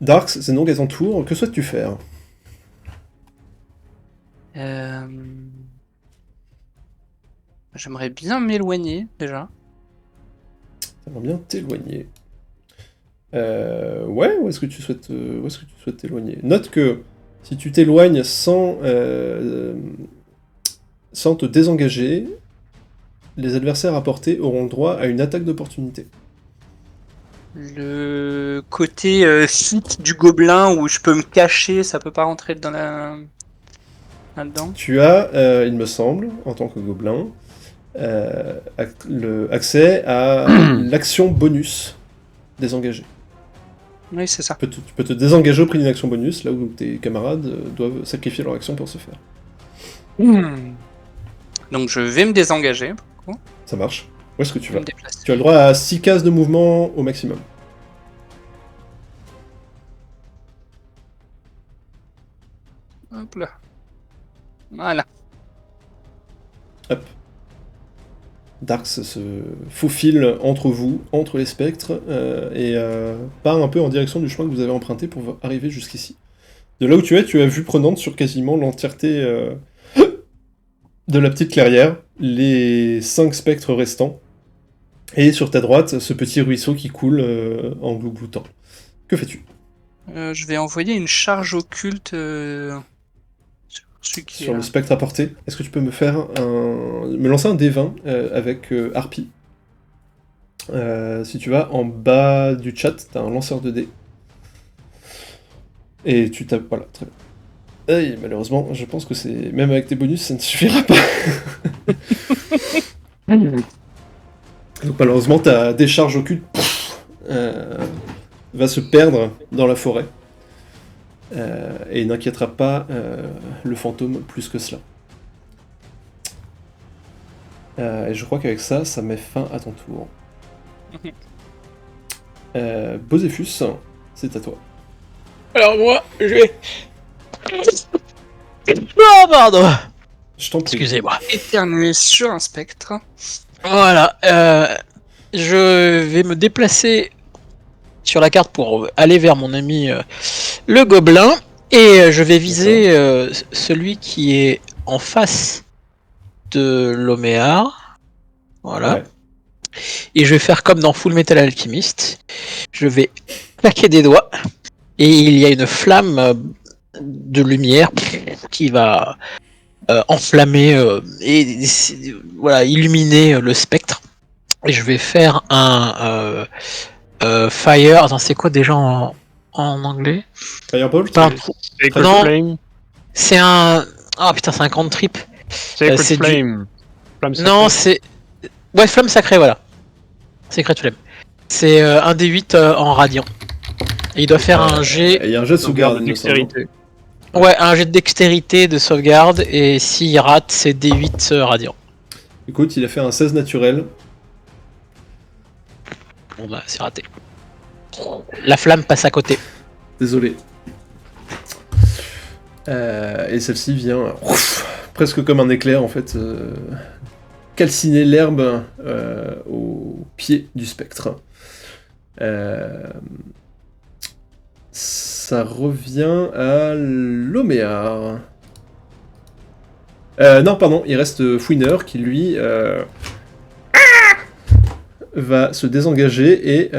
Darks, c'est donc à ton tour. Que souhaites-tu faire? J'aimerais bien m'éloigner déjà. T'aimerais bien t'éloigner. Ouais, où est-ce que tu souhaites t'éloigner? Note que si tu t'éloignes sans te désengager, les adversaires à portée auront le droit à une attaque d'opportunité. Le côté site du gobelin où je peux me cacher, ça peut pas rentrer là-dedans. Tu as, il me semble, en tant que gobelin, accès à l'action bonus désengagée. Oui, c'est ça. Tu peux te désengager au prix d'une action bonus, là où tes camarades doivent sacrifier leur action pour ce faire. Donc je vais me désengager. Ça marche. Où est-ce que tu Je vais vas? me déplacer. Tu as le droit à 6 cases de mouvement au maximum. Hop là. Voilà. Hop. Darks se faufile entre vous, entre les spectres, et part un peu en direction du chemin que vous avez emprunté pour arriver jusqu'ici. De là où tu as vue prenante sur quasiment l'entièreté de la petite clairière, les 5 spectres restants, et sur ta droite, ce petit ruisseau qui coule en glougloutant. Que fais-tu? Je vais envoyer une charge occulte sur celui qui est Sur le là. spectre à portée, est-ce que tu peux me lancer un D20 avec Harpy? Si tu vas en bas du chat, t'as un lanceur de dés. Et tu tapes. Voilà, très bien. Et malheureusement, je pense que c'est. Même avec tes bonus, ça ne suffira pas. Donc malheureusement, ta décharge occulte va se perdre dans la forêt. Et n'inquiétera pas le fantôme plus que cela. Et je crois qu'avec ça, ça met fin à ton tour. Boséphus, c'est à toi. Alors moi, je vais... Oh, pardon. Je t'en prie. Excusez-moi. Éternuer sur un spectre. Voilà. Je vais me déplacer sur la carte pour aller vers mon ami le gobelin. Et je vais viser celui qui est en face de Loméar. Voilà. Ouais. Et je vais faire comme dans Full Metal Alchemist. Je vais claquer des doigts. Et il y a une flamme de lumière qui va enflammer et voilà, illuminer le spectre. Et je vais faire un fire. Attends, c'est quoi déjà en anglais? Firebolt? Sacred Non. Flame. C'est un. Ah putain, c'est un cantrip. Sacred c'est du- Flame. Flamme sacrée. Non, c'est. Ouais, flamme sacrée, voilà. Secret Flame. C'est un D8 en radiant. Et il doit faire un jet. Il y a un jet de sauvegarde, de il me semble. dextérité. Ouais, un jet de dextérité de sauvegarde. Et s'il rate, c'est D8 radiant. Écoute, il a fait un 16 naturel. Bon bah, c'est raté. La flamme passe à côté. Désolé. Et celle-ci vient presque comme un éclair en fait calciner l'herbe au pied du spectre. Ça revient à Loméar. Non, pardon, il reste Fouineur qui lui va se désengager et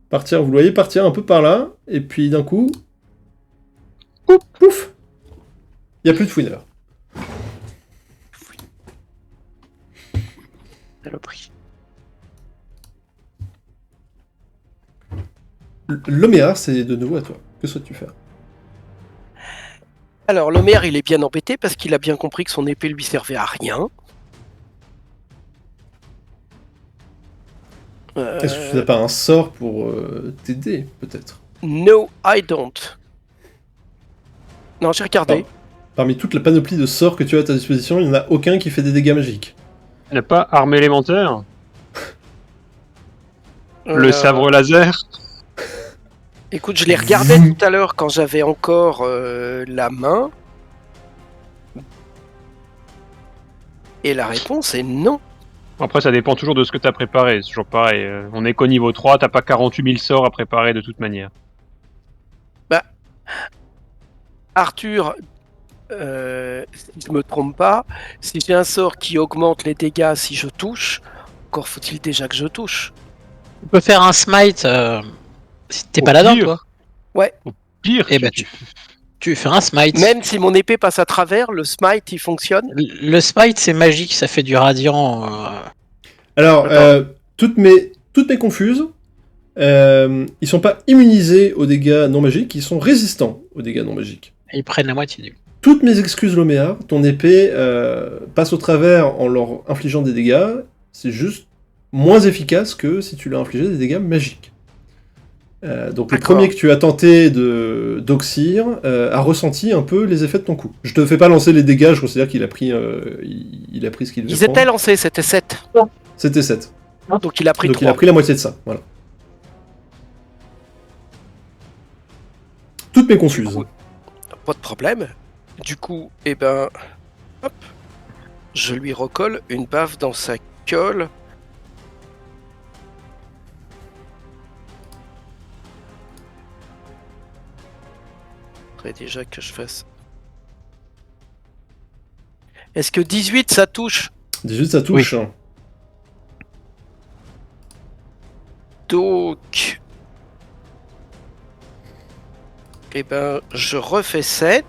partir. Vous le voyez partir un peu par là, et puis d'un coup, pouf, il n'y a plus de Fouineur. Saloperie. Loméar, c'est de nouveau à toi. Que souhaites-tu faire? Alors, le maire, il est bien embêté parce qu'il a bien compris que son épée lui servait à rien. Est-ce que tu n'as pas un sort pour t'aider, peut-être? No, I don't. Non, j'ai regardé. Parmi toute la panoplie de sorts que tu as à ta disposition, il n'y en a aucun qui fait des dégâts magiques. Il n'y a pas arme élémentaire. Le sabre laser. Écoute, je l'ai regardé tout à l'heure quand j'avais encore la main. Et la réponse est non. Après, ça dépend toujours de ce que t'as préparé. C'est toujours pareil. On est qu'au niveau 3, t'as pas 48 000 sorts à préparer de toute manière. Arthur, si je me trompe pas, si j'ai un sort qui augmente les dégâts si je touche, encore faut-il déjà que je touche. Tu peux faire un smite si t'es Au pas là-dedans, pire. toi. Pire, Eh ben, tu fais un smite. Même si mon épée passe à travers, le smite il fonctionne. Le smite, c'est magique, ça fait du radiant. Alors, Attends. toutes mes confuses, ils sont pas immunisés aux dégâts non magiques, ils sont résistants aux dégâts non magiques. Ils prennent la moitié du. Toutes mes excuses, Loméa, ton épée passe au travers en leur infligeant des dégâts, c'est juste moins efficace que si tu leur infligeais des dégâts magiques. Donc le D'accord. premier que tu as tenté d'oxyre a ressenti un peu les effets de ton coup. Je te fais pas lancer les dégâts, je considère qu'il a pris, il a pris ce qu'il devait Ils étaient prendre. lancés, c'était 7. C'était 7. Donc il a pris Donc 3. il a pris la moitié de ça, voilà. Toutes mes confuses. Pas de problème. Du coup, eh ben, hop, je lui recolle une baffe dans sa gueule. Faudrait déjà que je fasse. Est-ce que 18 ça touche? 18 ça touche. Donc, eh ben, je refais 7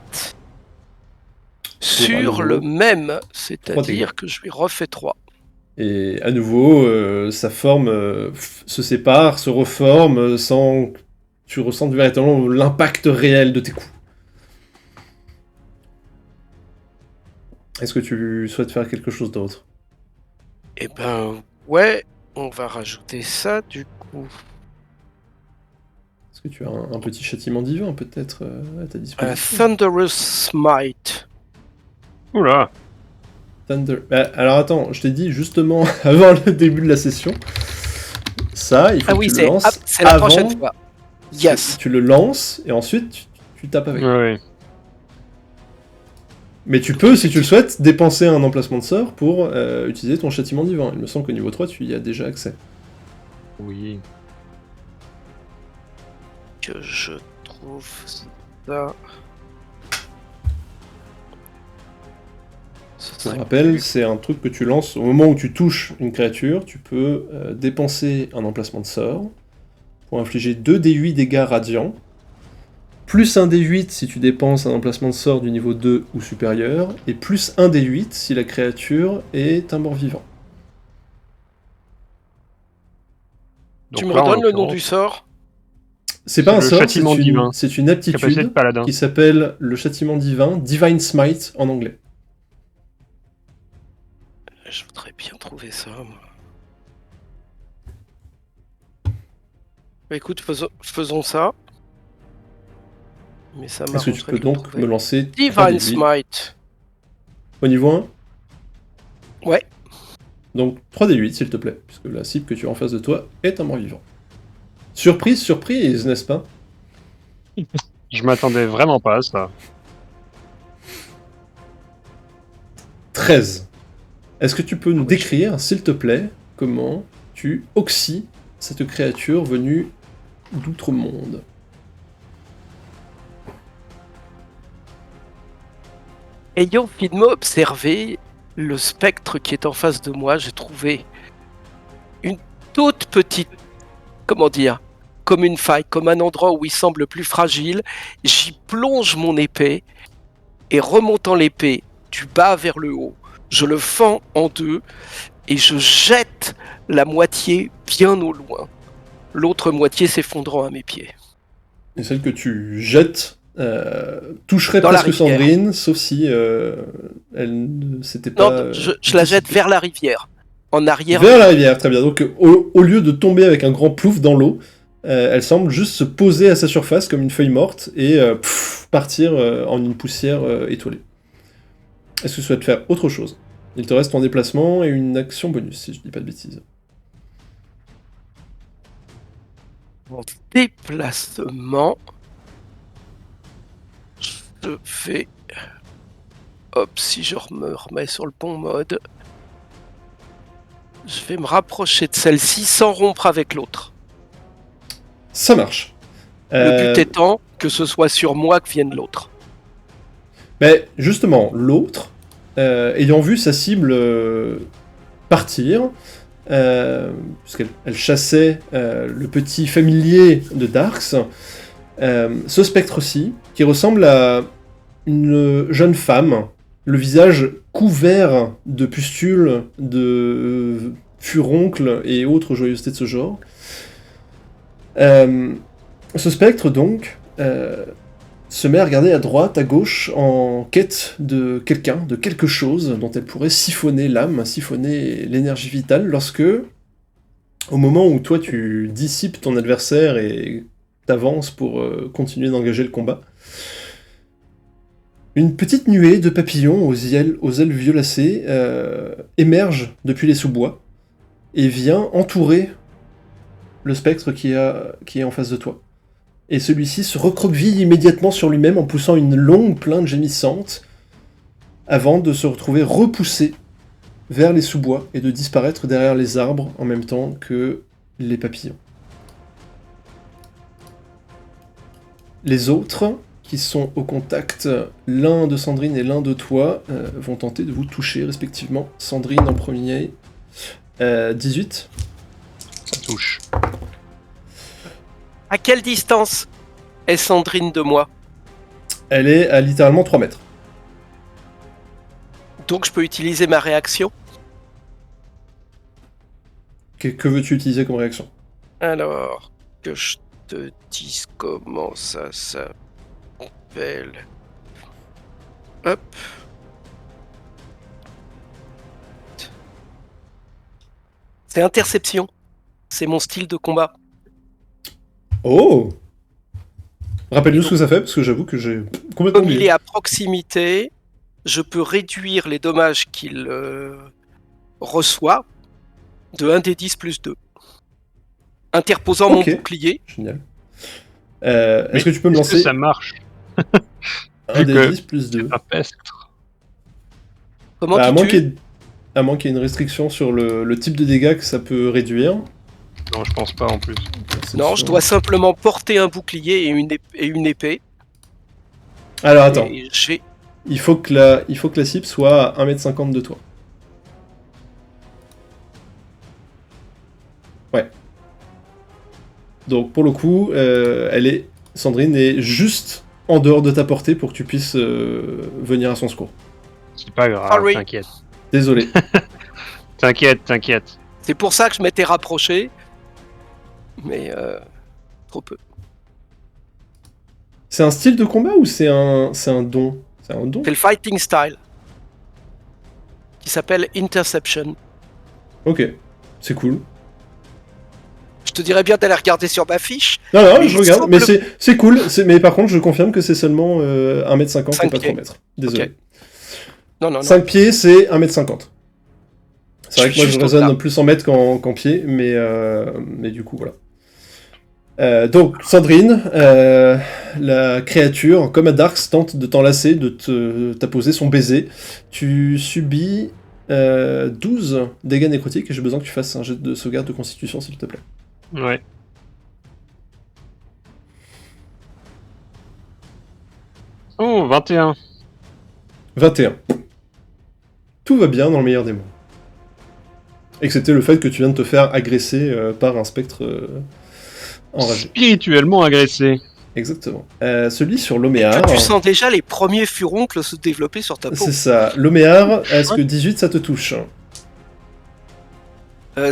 sur nouveau. le même, 3 c'est-à-dire dégâts. que je lui refais 3. Et à nouveau, sa forme se sépare, se reforme, sans que tu ressentes véritablement l'impact réel de tes coups. Est-ce que tu souhaites faire quelque chose d'autre? Eh ben, ouais, on va rajouter ça du coup. Est-ce que tu as un petit châtiment divin peut-être à ta Un disposition? Thunderous Smite. Oula. Thunder... alors attends, je t'ai dit justement avant le début de la session, ça, il faut Ah que oui, tu le c'est lances c'est la avant, prochaine fois. Yes. Tu le lances et ensuite tu tapes avec. Ouais. Mais tu peux, si tu le souhaites, dépenser un emplacement de sort pour utiliser ton châtiment divin. Il me semble qu'au niveau 3, tu y as déjà accès. Oui. Que je trouve ça. Ce Je serait te rappelle, plus- c'est un truc que tu lances au moment où tu touches une créature. Tu peux dépenser un emplacement de sort pour infliger 2d8 dégâts radiants, plus 1d8 si tu dépenses un emplacement de sort du niveau 2 ou supérieur, et plus 1d8 si la créature est un mort-vivant. Tu Donc me là, en redonnes le nom l'occurrence, du sort? C'est pas C'est un le sort, châtiment divin. c'est une capacité de aptitude paladin. qui s'appelle le châtiment divin, Divine Smite en anglais. Je voudrais bien trouver ça, moi. Bah, écoute, faisons ça. Mais ça Est-ce que m'arrangerait tu peux de le donc trouver. me lancer Divine 3d8 Smite. au niveau 1? Ouais. Donc 3d8 s'il te plaît, puisque la cible que tu as en face de toi est un mort-vivant. Surprise, surprise, n'est-ce pas? Je m'attendais vraiment pas à ça. 13. Est-ce que tu peux nous oui, décrire, s'il te plaît, comment tu oxys cette créature venue d'outre-monde? Ayant finement observé le spectre qui est en face de moi, j'ai trouvé une toute petite, comment dire, comme une faille, comme un endroit où il semble plus fragile. J'y plonge mon épée et remontant l'épée du bas vers le haut, je le fends en deux et je jette la moitié bien au loin, l'autre moitié s'effondrant à mes pieds. Et celle que tu jettes toucherait Dans la presque rivière. Sandrine, sauf si elle ne s'était pas... Non, je la jette vers la rivière, en arrière. Vers la rivière, très bien. Donc au lieu de tomber avec un grand plouf dans l'eau, elle semble juste se poser à sa surface comme une feuille morte et partir en une poussière étoilée. Est-ce que tu souhaites faire autre chose? Il te reste ton déplacement et une action bonus, si je dis pas de bêtises. Mon déplacement, je fais, hop, si je me remets sur le bon mode, Je vais me rapprocher de celle-ci sans rompre avec l'autre. Ça marche. Le but étant que ce soit sur moi que vienne l'autre. Mais justement, l'autre, ayant vu sa cible partir, puisqu'elle chassait le petit familier de Darks, ce spectre-ci, qui ressemble à une jeune femme, le visage couvert de pustules, de furoncles et autres joyeusetés de ce genre. Ce spectre, donc, se met à regarder à droite, à gauche, en quête de quelqu'un, de quelque chose dont elle pourrait siphonner l'âme, siphonner l'énergie vitale, lorsque, au moment où toi tu dissipes ton adversaire et t'avances pour continuer d'engager le combat, une petite nuée de papillons aux ailes violacées émerge depuis les sous-bois et vient entourer le spectre qui est en face de toi. Et celui-ci se recroqueville immédiatement sur lui-même en poussant une longue plainte gémissante avant de se retrouver repoussé vers les sous-bois et de disparaître derrière les arbres en même temps que les papillons. Les autres, qui sont au contact, l'un de Sandrine et l'un de toi, vont tenter de vous toucher respectivement. Sandrine en premier, 18. Ça touche. À quelle distance est Sandrine de moi? Elle est à littéralement 3 mètres. Donc je peux utiliser ma réaction? Que veux-tu utiliser comme réaction? Alors, que je te dise comment ça s'appelle. Hop. C'est interception. C'est mon style de combat. Oh! Rappelle-nous ce que ça fait, parce que j'avoue que j'ai complètement Comme il oublié. est à proximité, je peux réduire les dommages qu'il reçoit de 1 des 10 plus 2. Interposant Ok. mon bouclier. Génial. Est-ce que tu peux me Est-ce que lancer ça marche? un vu des que 10 plus 2? Un peste. Comment À tu moins tues qu'il y ait une restriction sur le type de dégâts que ça peut réduire. Non, je pense pas en plus. Non, je dois simplement porter un bouclier et une épée. Alors attends, Et j'ai... il faut que la cible soit à 1m50 de toi. Ouais. Donc pour le coup, Sandrine est juste en dehors de ta portée pour que tu puisses venir à son secours. C'est pas grave, Sorry. t'inquiète. Désolé. T'inquiète. C'est pour ça que je m'étais rapproché. Mais trop peu. C'est un style de combat ou c'est un don? C'est un don? C'est le fighting style. Qui s'appelle Interception. Ok, c'est cool. Je te dirais bien d'aller regarder sur ma fiche. Non, Mais je il regarde, semble- mais c'est cool. Mais par contre, je confirme que c'est seulement 1m50 et 5 pas 3 pieds. mètres. Désolé. Ok. Non. 5 pieds, c'est 1m50. C'est vrai que moi je Juste raisonne au-delà. plus en mètres qu'en pieds, mais du coup voilà. Donc Sandrine, la créature, comme à Darks, tente de t'enlacer, de t'apposer son baiser. Tu subis 12 dégâts nécrotiques et j'ai besoin que tu fasses un jet de sauvegarde de constitution s'il te plaît. Ouais. Oh, 21. 21. Tout va bien dans le meilleur des mondes. Excepté le fait que tu viens de te faire agresser par un spectre enragé. Spirituellement agressé. Exactement. Celui sur l'Oméar. Tu sens déjà les premiers furoncles se développer sur ta peau. C'est ça. L'Oméar, est-ce que 18 ça te touche?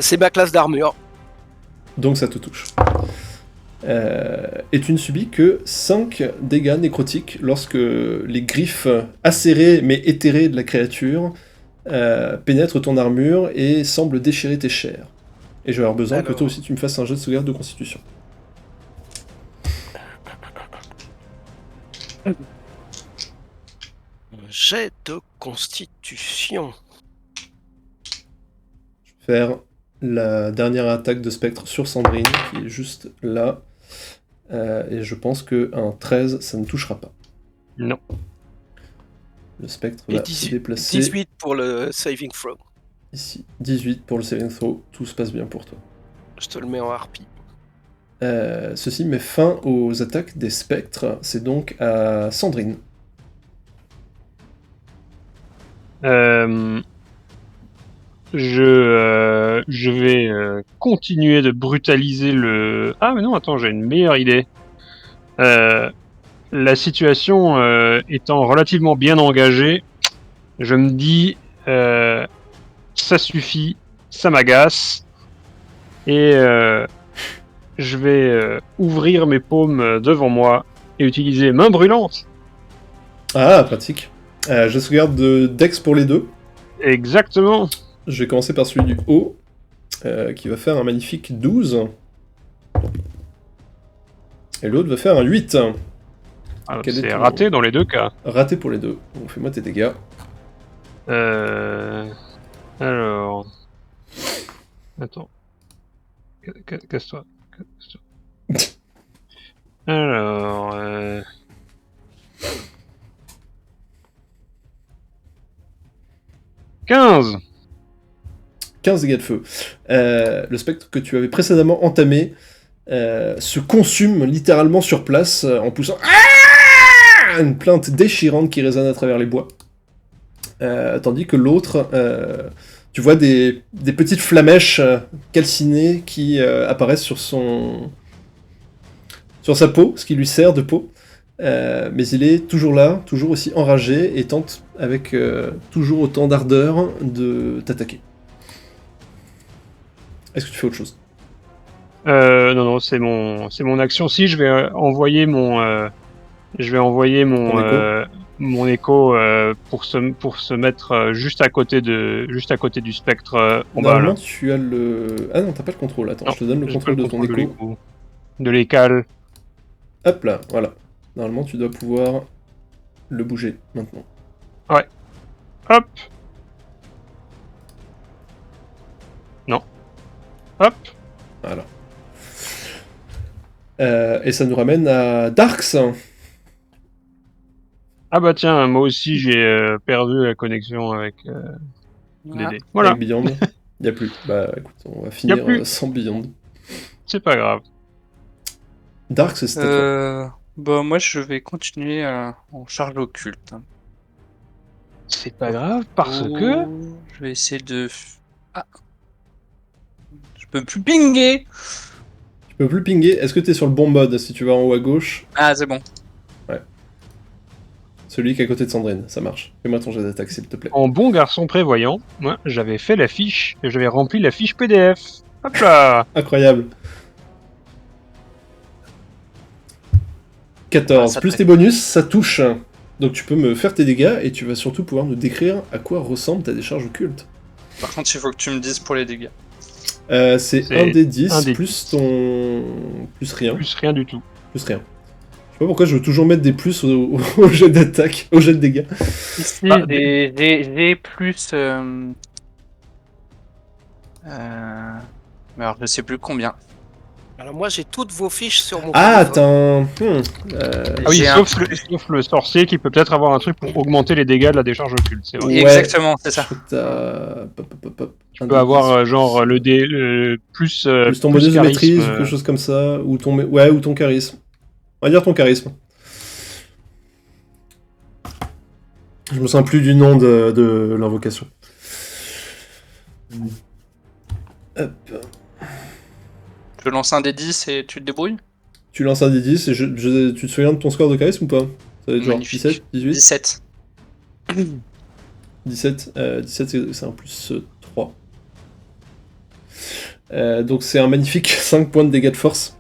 C'est ma classe d'armure. Donc ça te touche. Et tu ne subis que 5 dégâts nécrotiques lorsque les griffes acérées mais éthérées de la créature pénètrent ton armure et semblent déchirer tes chairs. Et je vais avoir besoin que Alors. toi aussi tu me fasses un jet de sauvegarde de constitution. Jet de constitution. Je vais faire la dernière attaque de spectre sur Sandrine qui est juste là. Et je pense qu'un 13 ça ne touchera pas. Non. Le spectre Et va se déplacer. 18 pour le saving throw. ici. 18 pour le saving throw, tout se passe bien pour toi. Je te le mets en harpie. Ceci met fin aux attaques des spectres. C'est donc à Sandrine. Je vais continuer de brutaliser le... Ah mais non, attends, j'ai une meilleure idée. La situation étant relativement bien engagée, je me dis, ça suffit, ça m'agace, et je vais ouvrir mes paumes devant moi et utiliser main brûlante. Ah, pratique. Je sauvegarde de Dex pour les deux. Exactement. Je vais commencer par celui du haut, qui va faire un magnifique 12. Et l'autre va faire un 8. Alors, Quel est c'est ton- raté dans les deux cas. Raté pour les deux. Donc fais-moi tes dégâts. Alors... Attends. Casse-toi. Alors... 15. 15 dégâts de feu. Le spectre que tu avais précédemment entamé se consume littéralement sur place en poussant une plainte déchirante qui résonne à travers les bois. Tandis que l'autre, tu vois des petites flamèches calcinées qui apparaissent sur sa peau, ce qui lui sert de peau. Mais il est toujours là, toujours aussi enragé, et tente avec toujours autant d'ardeur de t'attaquer. Est-ce que tu fais autre chose? Non, c'est mon action. Si, je vais envoyer mon mon écho pour se mettre juste à côté du spectre en bas. Normalement, Là. tu as le... Ah non, t'as pas le contrôle. Attends, Non, je te donne le j'ai contrôle pas de ton contrôle écho. l'écho. De l'écale. Hop là, voilà. Normalement, tu dois pouvoir le bouger maintenant. Hop. Non. Hop. Voilà. Et ça nous ramène à Darks. Ah bah tiens, moi aussi j'ai perdu la connexion avec Voilà. Dédé. Voilà, Avec Beyond. Y a plus. Bah écoute, on va finir plus. sans Beyond. c'est pas grave. Darks, c'était toi. Bah, moi, je vais continuer en charge occulte. C'est pas grave parce que... Je vais essayer de... Ah. Je peux plus pinguer. Tu peux plus pinguer. Est-ce que t'es sur le bon mode si tu vas en haut à gauche? Ah, c'est bon. Celui qui est à côté de Sandrine, ça marche. Fais-moi ton jet d'attaque, s'il te plaît. En bon garçon prévoyant, moi j'avais fait la fiche, et j'avais rempli la fiche PDF. Hop là. Incroyable. 14. Ah, ça Plus traite. tes bonus, ça touche. Donc tu peux me faire tes dégâts et tu vas surtout pouvoir nous décrire à quoi ressemble ta décharge occulte. Par contre, il faut que tu me dises pour les dégâts. C'est C'est 1 des 10 un des plus ton... plus rien. Plus rien du tout. Plus rien. Je sais pas pourquoi je veux toujours mettre des plus au jet d'attaque, au jet de dégâts. Ici, Ah, j'ai plus... Mais alors, je sais plus combien. Alors moi j'ai toutes vos fiches sur mon Ah, téléphone. Ah oui, J'ai sauf le sorcier qui peut peut-être avoir un truc pour augmenter les dégâts de la décharge occulte, c'est vrai. Ouais. Exactement, c'est ça. T'as... Hop. Tu peux avoir genre le plus... plus ton bonus de charisme, maîtrise ou quelque chose comme ça, ou ton... Ouais, ou ton charisme. On va dire ton charisme. Je me sens plus du nom de l'invocation. Hop. Je lance un des 10 et tu te débrouilles. Tu lances un des 10 et tu te souviens de ton score de charisme ou pas? Ça va être genre Magnifique. 17, 18? 17. 17, 17 c'est un plus 3. Donc c'est un magnifique 5 points de dégâts de force.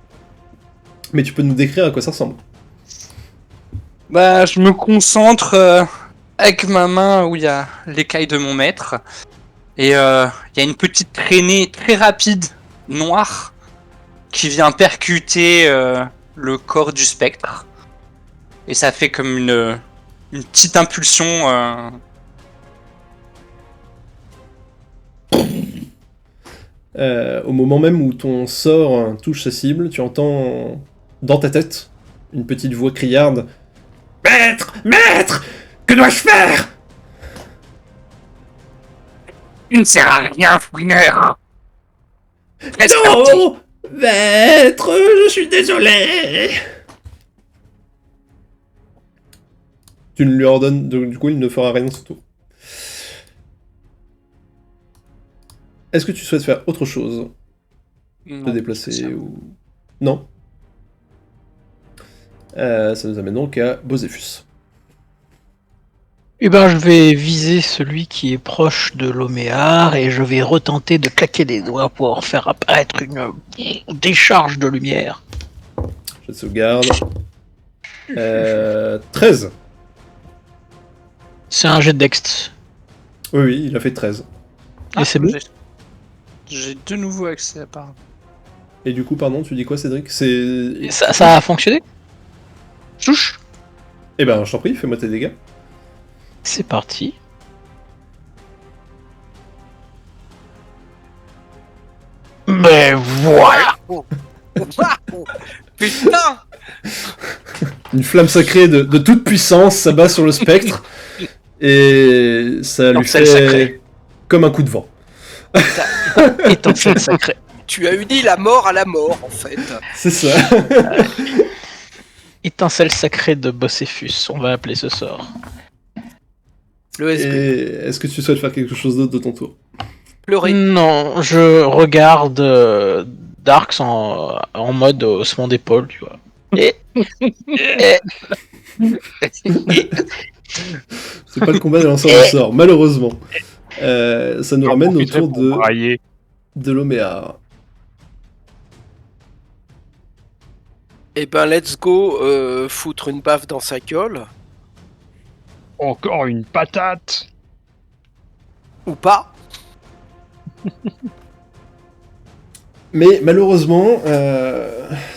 Mais tu peux nous décrire à quoi ça ressemble? Bah, je me concentre avec ma main où il y a l'écaille de mon maître. Et il y a une petite traînée très rapide, noire, qui vient percuter le corps du spectre. Et ça fait comme une petite impulsion. Au moment même où ton sort touche sa cible, tu entends dans ta tête une petite voix criarde. Maître! Maître! Que dois-je faire? Tu ne sers à rien, Fouineur. Reste parti. Non, maître, je suis désolé. Tu ne lui ordonnes, du coup, il ne fera rien de ce tour. Est-ce que tu souhaites faire autre chose? Te Non, déplacer c'est ça. ou... Non. Ça nous amène donc à Boséphus. Eh ben, je vais viser celui qui est proche de l'Oméar et je vais retenter de claquer des doigts pour faire apparaître une décharge de lumière. Jet de sauvegarde. 13. C'est un jet de dext. Oui, oui, il a fait 13. Et c'est bon. J'ai de nouveau accès à part. Et du coup, pardon, tu dis quoi, Cédric? C'est... Ça a fonctionné? Touche. Eh ben, je t'en prie, fais-moi tes dégâts. C'est parti. Mais voilà! Putain! Une flamme sacrée de toute puissance s'abat sur le spectre. Et ça lui Étincelle fait sacrée. comme un coup de vent. Étincelle sacrée. Tu as uni la mort à la mort, en fait. C'est ça. Étincelle sacrée de Boséphus, on va appeler ce sort. Le Et SB. est-ce que tu souhaites faire quelque chose d'autre de ton tour? Pleurer. Non, je regarde Darks en mode haussement d'épaule, tu vois. Et... C'est pas le combat des lanceurs de sorts, malheureusement. Ça nous ramène au tour de Brailler. Loméar. Eh ben, let's go foutre une baffe dans sa gueule. Encore une patate. Ou pas. Mais malheureusement,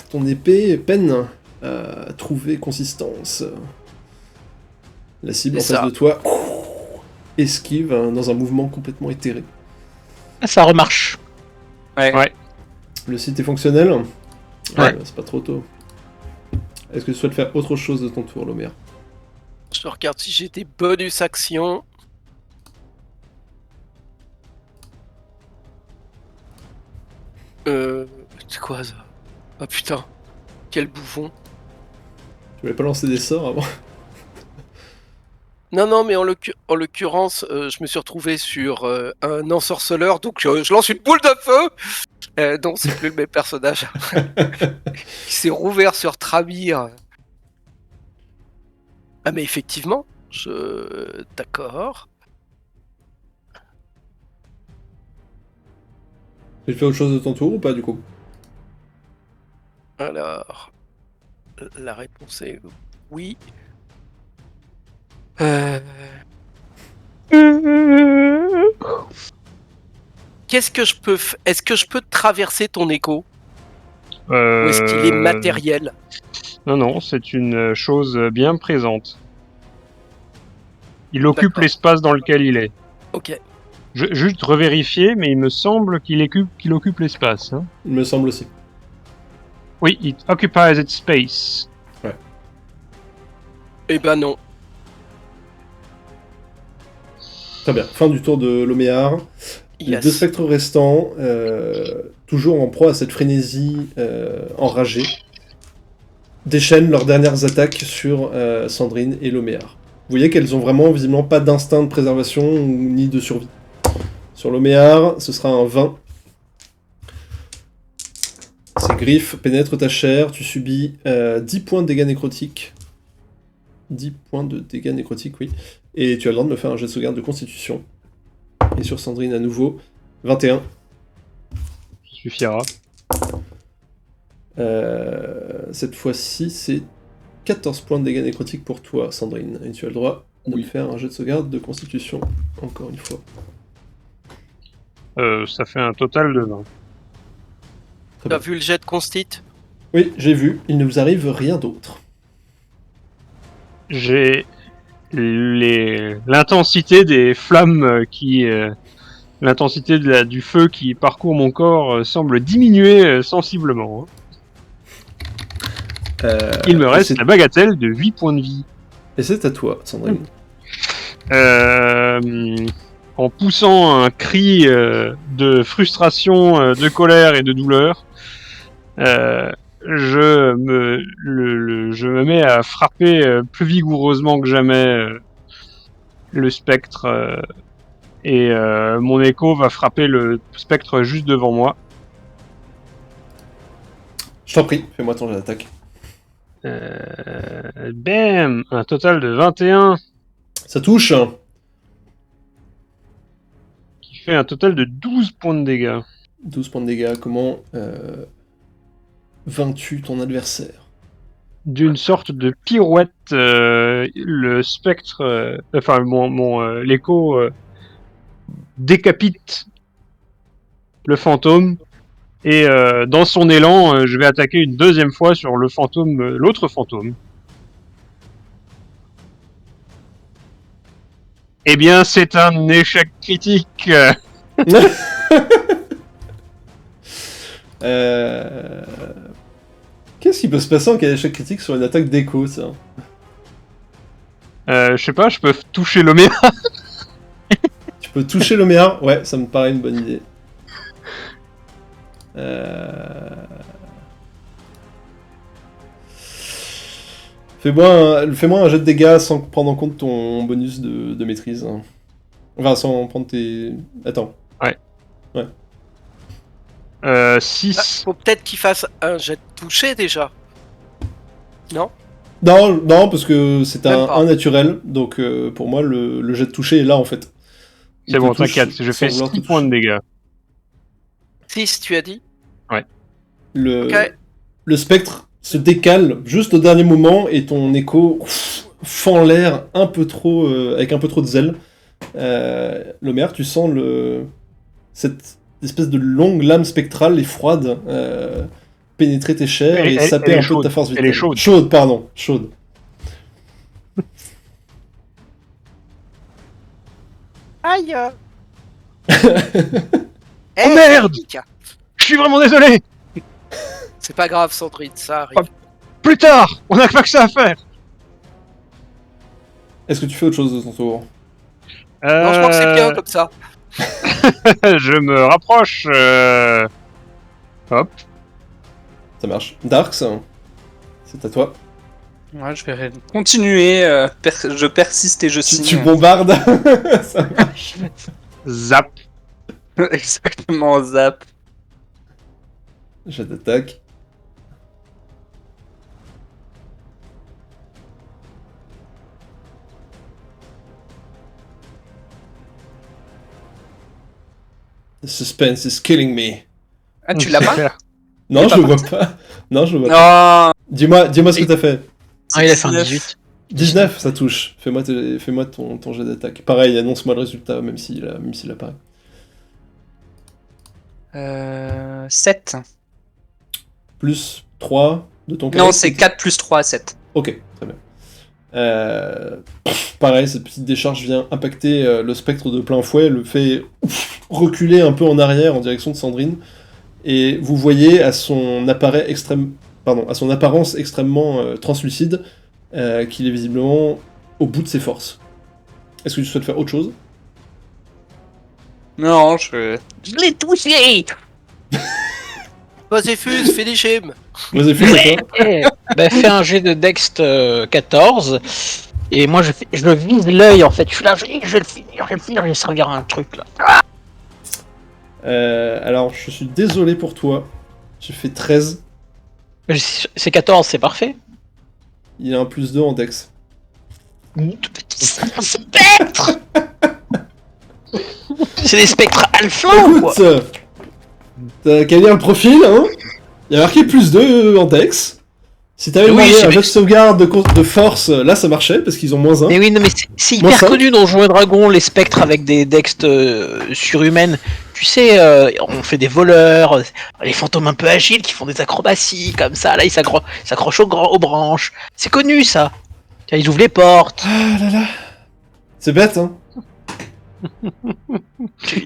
ton épée peine à trouver consistance. La cible en C'est face ça. de toi esquive dans un mouvement complètement éthéré. Ça remarche. Ouais. Le site est fonctionnel? Ouais. C'est pas trop tôt. Est-ce que tu souhaites faire autre chose de ton tour, Loméar? Je regarde si j'ai des bonus actions. C'est quoi ça? Ah putain. Quel bouffon. Tu voulais pas lancer des sorts avant? Non, mais en l'occurrence, je me suis retrouvé sur un ensorceleur, donc je lance une boule de feu. Non, c'est plus le même personnage. Il s'est rouvert sur Tramir. Ah, mais effectivement, d'accord. Tu fais autre chose de ton tour ou pas, du coup? Alors, la réponse est oui. Qu'est-ce que je peux Est-ce que je peux traverser ton écho? Ou est-ce qu'il est matériel? Non, c'est une chose bien présente. Il occupe D'accord. l'espace dans lequel il est. Ok. Juste revérifier, mais il me semble qu'il occupe l'espace. Hein. Il me semble aussi. Oui, it occupies its space. Eh ben non. Très bien. Fin du tour de Loméar. Les Yes. deux spectres restants, toujours en proie à cette frénésie enragée, déchaînent leurs dernières attaques sur Sandrine et Loméar. Vous voyez qu'elles ont vraiment visiblement pas d'instinct de préservation ni de survie. Sur Loméar, ce sera un 20. Ces griffes pénètrent ta chair, tu subis 10 points de dégâts nécrotiques. 10 points de dégâts nécrotiques, oui. Et tu as le droit de me faire un jet de sauvegarde de constitution. Et sur Sandrine à nouveau, 21. Suffira. Cette fois-ci, c'est 14 points de dégâts nécrotiques pour toi, Sandrine. Et tu as le droit de me faire un jet de sauvegarde de constitution, encore une fois. Ça fait un total de 20. Très T'as bien. vu le jet de constit? Oui, j'ai vu, il ne vous arrive rien d'autre. J'ai l'intensité des flammes l'intensité du feu qui parcourt mon corps semble diminuer sensiblement. Il me reste la bagatelle de 8 points de vie. Et c'est à toi, Sandrine. en poussant un cri de frustration, de colère et de douleur, je me mets à frapper plus vigoureusement que jamais le spectre et mon écho va frapper le spectre juste devant moi. Je t'en prie, fais-moi ton jet d'attaque. Bam! Un total de 21 Ça touche. qui fait un total de 12 points de dégâts. 12 points de dégâts. Comment vaincu ton adversaire? D'une sorte de pirouette, le spectre, l'écho décapite le fantôme et dans son élan, je vais attaquer une deuxième fois sur le fantôme, l'autre fantôme. Eh bien, c'est un échec critique. Qu'est-ce qui peut se passer en cas d'échec critique sur une attaque d'écho, ça? Je sais pas, je peux toucher l'Oméa. Tu peux toucher l'Oméa? Ouais, ça me paraît une bonne idée. Fais-moi un jet de dégâts sans prendre en compte ton bonus de maîtrise. Enfin, sans prendre tes... Attends. 6. Faut peut-être qu'il fasse un jet de toucher déjà. Non? Non, parce que c'est Même pas. un naturel, donc pour moi, le jet de toucher est là, en fait. Il C'est te bon, touche t'inquiète, je sans fais vouloir te 6 points de toucher. dégâts. 6, tu as dit? Le... Ok. Le spectre se décale juste au dernier moment et ton écho fend l'air un peu trop, avec un peu trop de zèle. Lomère, tu sens cette espèce de longue lame spectrale et froide pénétrer tes chairs et saper elle est un peu de chaude. ta force vitale. Elle est chaude. Chaude, pardon, chaude. Aïe! Oh merde! Je suis vraiment désolé! C'est pas grave, Sandrine, ça arrive. Oh. Plus tard! On n'a pas que ça à faire! Est-ce que tu fais autre chose de ton tour? Non, je crois que c'est bien comme ça. Je me rapproche. Hop. Ça marche. Darks, c'est à toi. Ouais, je vais continuer. Je persiste et je Tu signe. bombardes. Ça marche. Zap. Exactement, zap. Jet d'attaque. The suspense is killing me. Ah, tu l'as pas? Super. Non, Il est je pas le vois parti. pas. Non, je le vois pas. Non. Dis-moi ce que t'as fait. Ah, il a fait un 19. 18. 19, ça touche. Fais-moi ton jet d'attaque. Pareil, annonce-moi le résultat, même s'il apparaît. 7. Plus 3 de ton côté. Non, c'est 4 plus 3, 7. Ok, très bien. Pareil, cette petite décharge vient impacter le spectre de plein fouet, le fait reculer un peu en arrière en direction de Sandrine. Et vous voyez à son apparence extrêmement translucide qu'il est visiblement au bout de ses forces. Est-ce que tu souhaites faire autre chose? Non, je l'ai touché. Vas-y, fuse, finish him. Vas-y, fais toi. Bah, fais un jet de Dext 14. Et moi, je vise l'œil en fait. Je suis là, je vais le finir, je vais servir à un truc là. Alors, je suis désolé pour toi. J'ai fait 13. C'est 14, c'est parfait. Il a un plus 2 en dex. Spectre. C'est des spectres alpha ou quoi? Écoute, t'as qu'à lire le profil, hein. Il y a marqué plus 2 en dex. Si t'avais Oui, demandé c'est un vrai. jet de sauvegarde de force, là ça marchait parce qu'ils ont moins 1. Mais oui, non, mais c'est Moi, hyper ça. connu dans Donjons et Dragons, les spectres avec des dextes surhumaines. Tu sais, on fait des voleurs, les fantômes un peu agiles qui font des acrobaties comme ça. Là, ils s'accrochent aux branches. C'est connu ça. Tiens, ils ouvrent les portes. Ah là là. C'est bête, hein.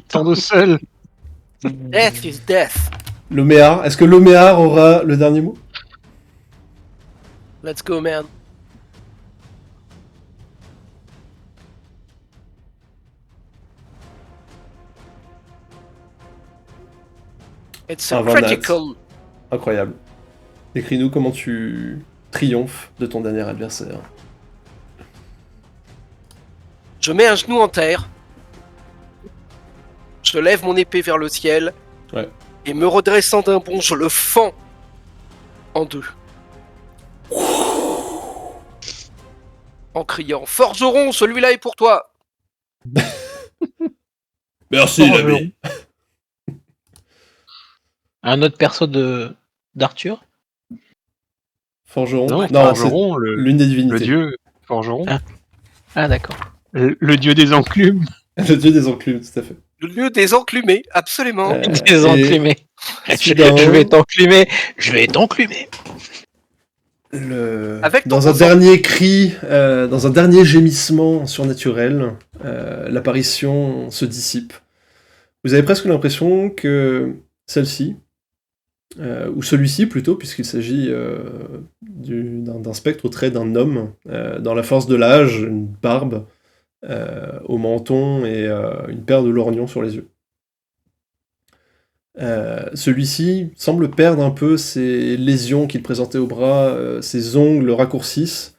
Tant de sel. Death is death. L'Oméar. Est-ce que l'Oméar aura le dernier mot? Let's go, man. It's Un a 20 nat. critical. Incroyable. Décris-nous comment tu triomphes de ton dernier adversaire. Je mets un genou en terre. Je lève mon épée vers le ciel. Ouais. Et me redressant d'un bond, je le fends en deux. En criant « Forgeron, celui-là est pour toi !» Merci, Oh, l'ami. Un autre perso d'Arthur. Forgeron. Non, Non, Forgeron, c'est le l'une des divinités. dieu Forgeron. Ah d'accord. Le dieu des enclumes. Le dieu des enclumes, tout à fait. Le lieu des enclumés, absolument. Des enclumés. soudain- Je vais t'enclumer. Je vais t'enclumer. Avec ton Dans un consentement. dernier cri, dans un dernier gémissement surnaturel, l'apparition se dissipe. Vous avez presque l'impression que celle-ci, ou celui-ci plutôt, puisqu'il s'agit d'un spectre au trait d'un homme, dans la force de l'âge, une barbe au menton et une paire de lorgnons sur les yeux. Celui-ci semble perdre un peu ses lésions qu'il présentait au bras, ses ongles raccourcissent,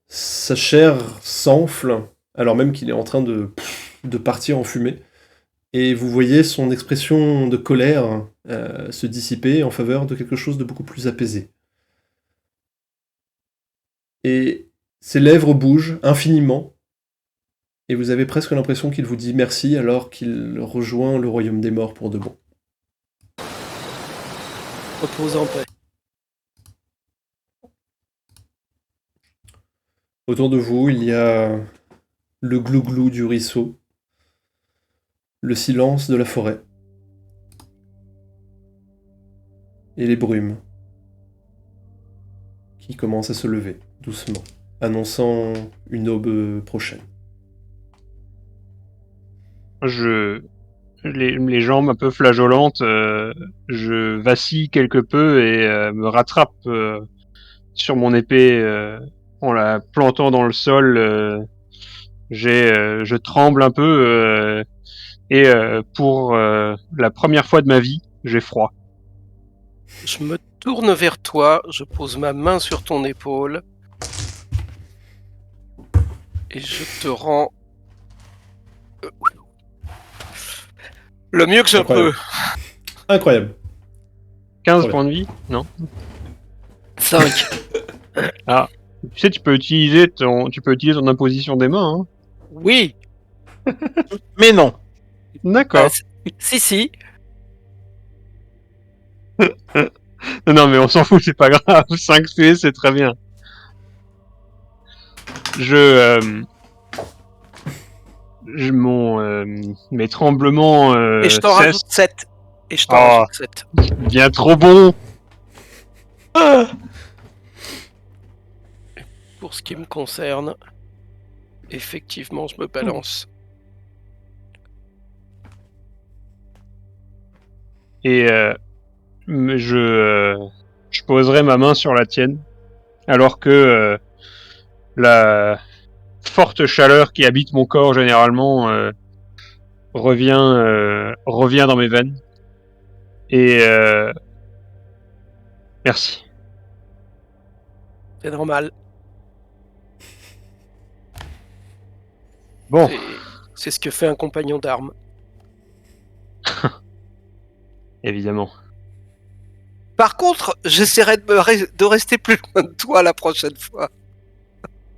sa chair s'enfle, alors même qu'il est en train de partir en fumée. Et vous voyez son expression de colère se dissiper en faveur de quelque chose de beaucoup plus apaisé. Et ses lèvres bougent infiniment, et vous avez presque l'impression qu'il vous dit merci alors qu'il rejoint le royaume des morts pour de bon. Repose en paix. Autour de vous, il y a le glou-glou du ruisseau, le silence de la forêt et les brumes qui commencent à se lever doucement, annonçant une aube prochaine. Les jambes un peu flageolantes, je vacille quelque peu et me rattrape sur mon épée en la plantant dans le sol. Je tremble un peu et pour la première fois de ma vie, j'ai froid. Je me tourne vers toi, je pose ma main sur ton épaule et je te rends le mieux que je Incroyable. peux. Incroyable. 15 Très points de vie? Non. 5. Tu sais, tu peux utiliser ton imposition des mains. Hein. Oui. Mais non. D'accord. Si. Non, mais on s'en fout, c'est pas grave. 5 PV, c'est très bien. Mes tremblements Et je t'en cessent. rajoute 7. Et je t'en Ah. rajoute 7. Bien trop bon. Pour ce qui me concerne, effectivement, je me balance. Et je poserai ma main sur la tienne, alors que la forte chaleur qui habite mon corps généralement revient dans mes veines. Et merci. C'est normal. Bon, C'est ce que fait un compagnon d'armes. évidemment. Par contre, j'essaierai de rester plus loin de toi la prochaine fois.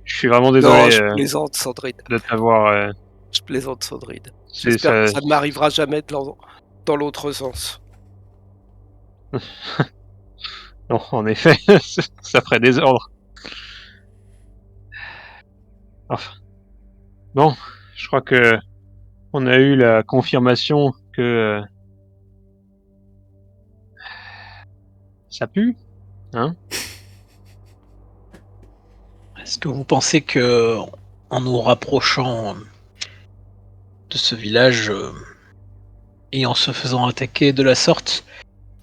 Je suis vraiment Non, désolé je plaisante, Sandrine. de t'avoir. Je plaisante, Sandrine. C'est J'espère que ça. ça ne m'arrivera jamais dans l'autre sens. Non, en effet, ça ferait désordre. Enfin. Bon, je crois que on a eu la confirmation que ça pue, hein? Est-ce que vous pensez que, en nous rapprochant de ce village et en se faisant attaquer de la sorte,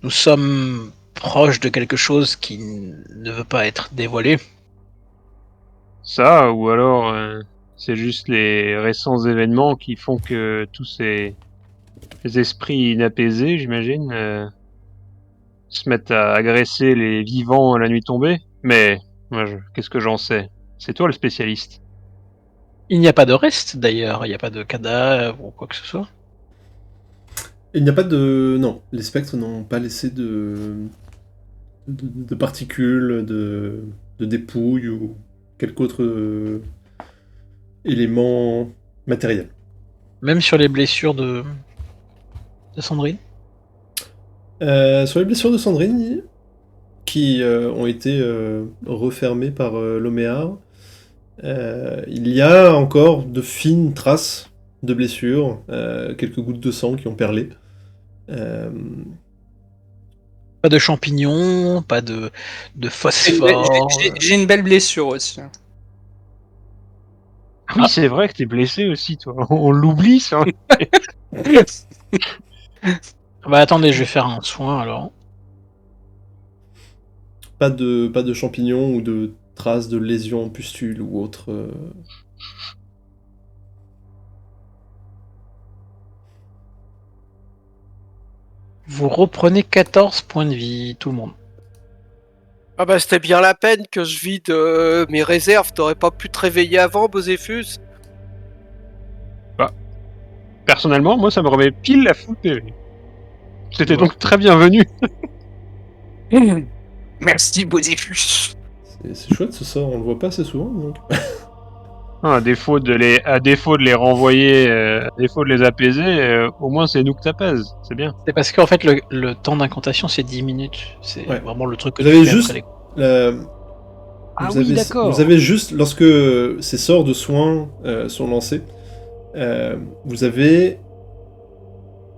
nous sommes proches de quelque chose qui ne veut pas être dévoilé? Ça, ou alors c'est juste les récents événements qui font que tous ces esprits inapaisés, j'imagine, se mettent à agresser les vivants la nuit tombée. Mais moi, qu'est-ce que j'en sais? C'est toi le spécialiste. Il n'y a pas de reste d'ailleurs, il n'y a pas de cadavre ou quoi que ce soit. Il n'y a pas de... Non, les spectres n'ont pas laissé de particules, de dépouilles ou quelque autre élément matériel. Même sur les blessures de Sandrine. Sur les blessures de Sandrine, qui ont été refermées par l'Oméar, il y a encore de fines traces de blessures, quelques gouttes de sang qui ont perlé. Pas de champignons, pas de phosphore. J'ai une belle blessure aussi. Ah oui, c'est vrai que t'es blessé aussi, toi. On l'oublie, ça. Bah attendez, je vais faire un soin alors. Pas de champignons ou de traces de lésions, pustules ou autres. Vous reprenez 14 points de vie, tout le monde. Ah bah c'était bien la peine que je vide mes réserves. T'aurais pas pu te réveiller avant, Boséphus? Personnellement, moi, ça me remet pile la full PV. C'était donc très bienvenu. Merci, Boséphus. C'est chouette ce sort, on le voit pas assez souvent. Donc. À défaut de les renvoyer, à défaut de les apaiser, au moins c'est nous que t'apaises. C'est bien. C'est parce qu'en fait le temps d'incantation c'est 10 minutes. C'est Ouais. vraiment le truc que Vous tu avez fais juste après les- Ah oui, d'accord. Vous avez juste, lorsque ces sorts de soins sont lancés, vous avez,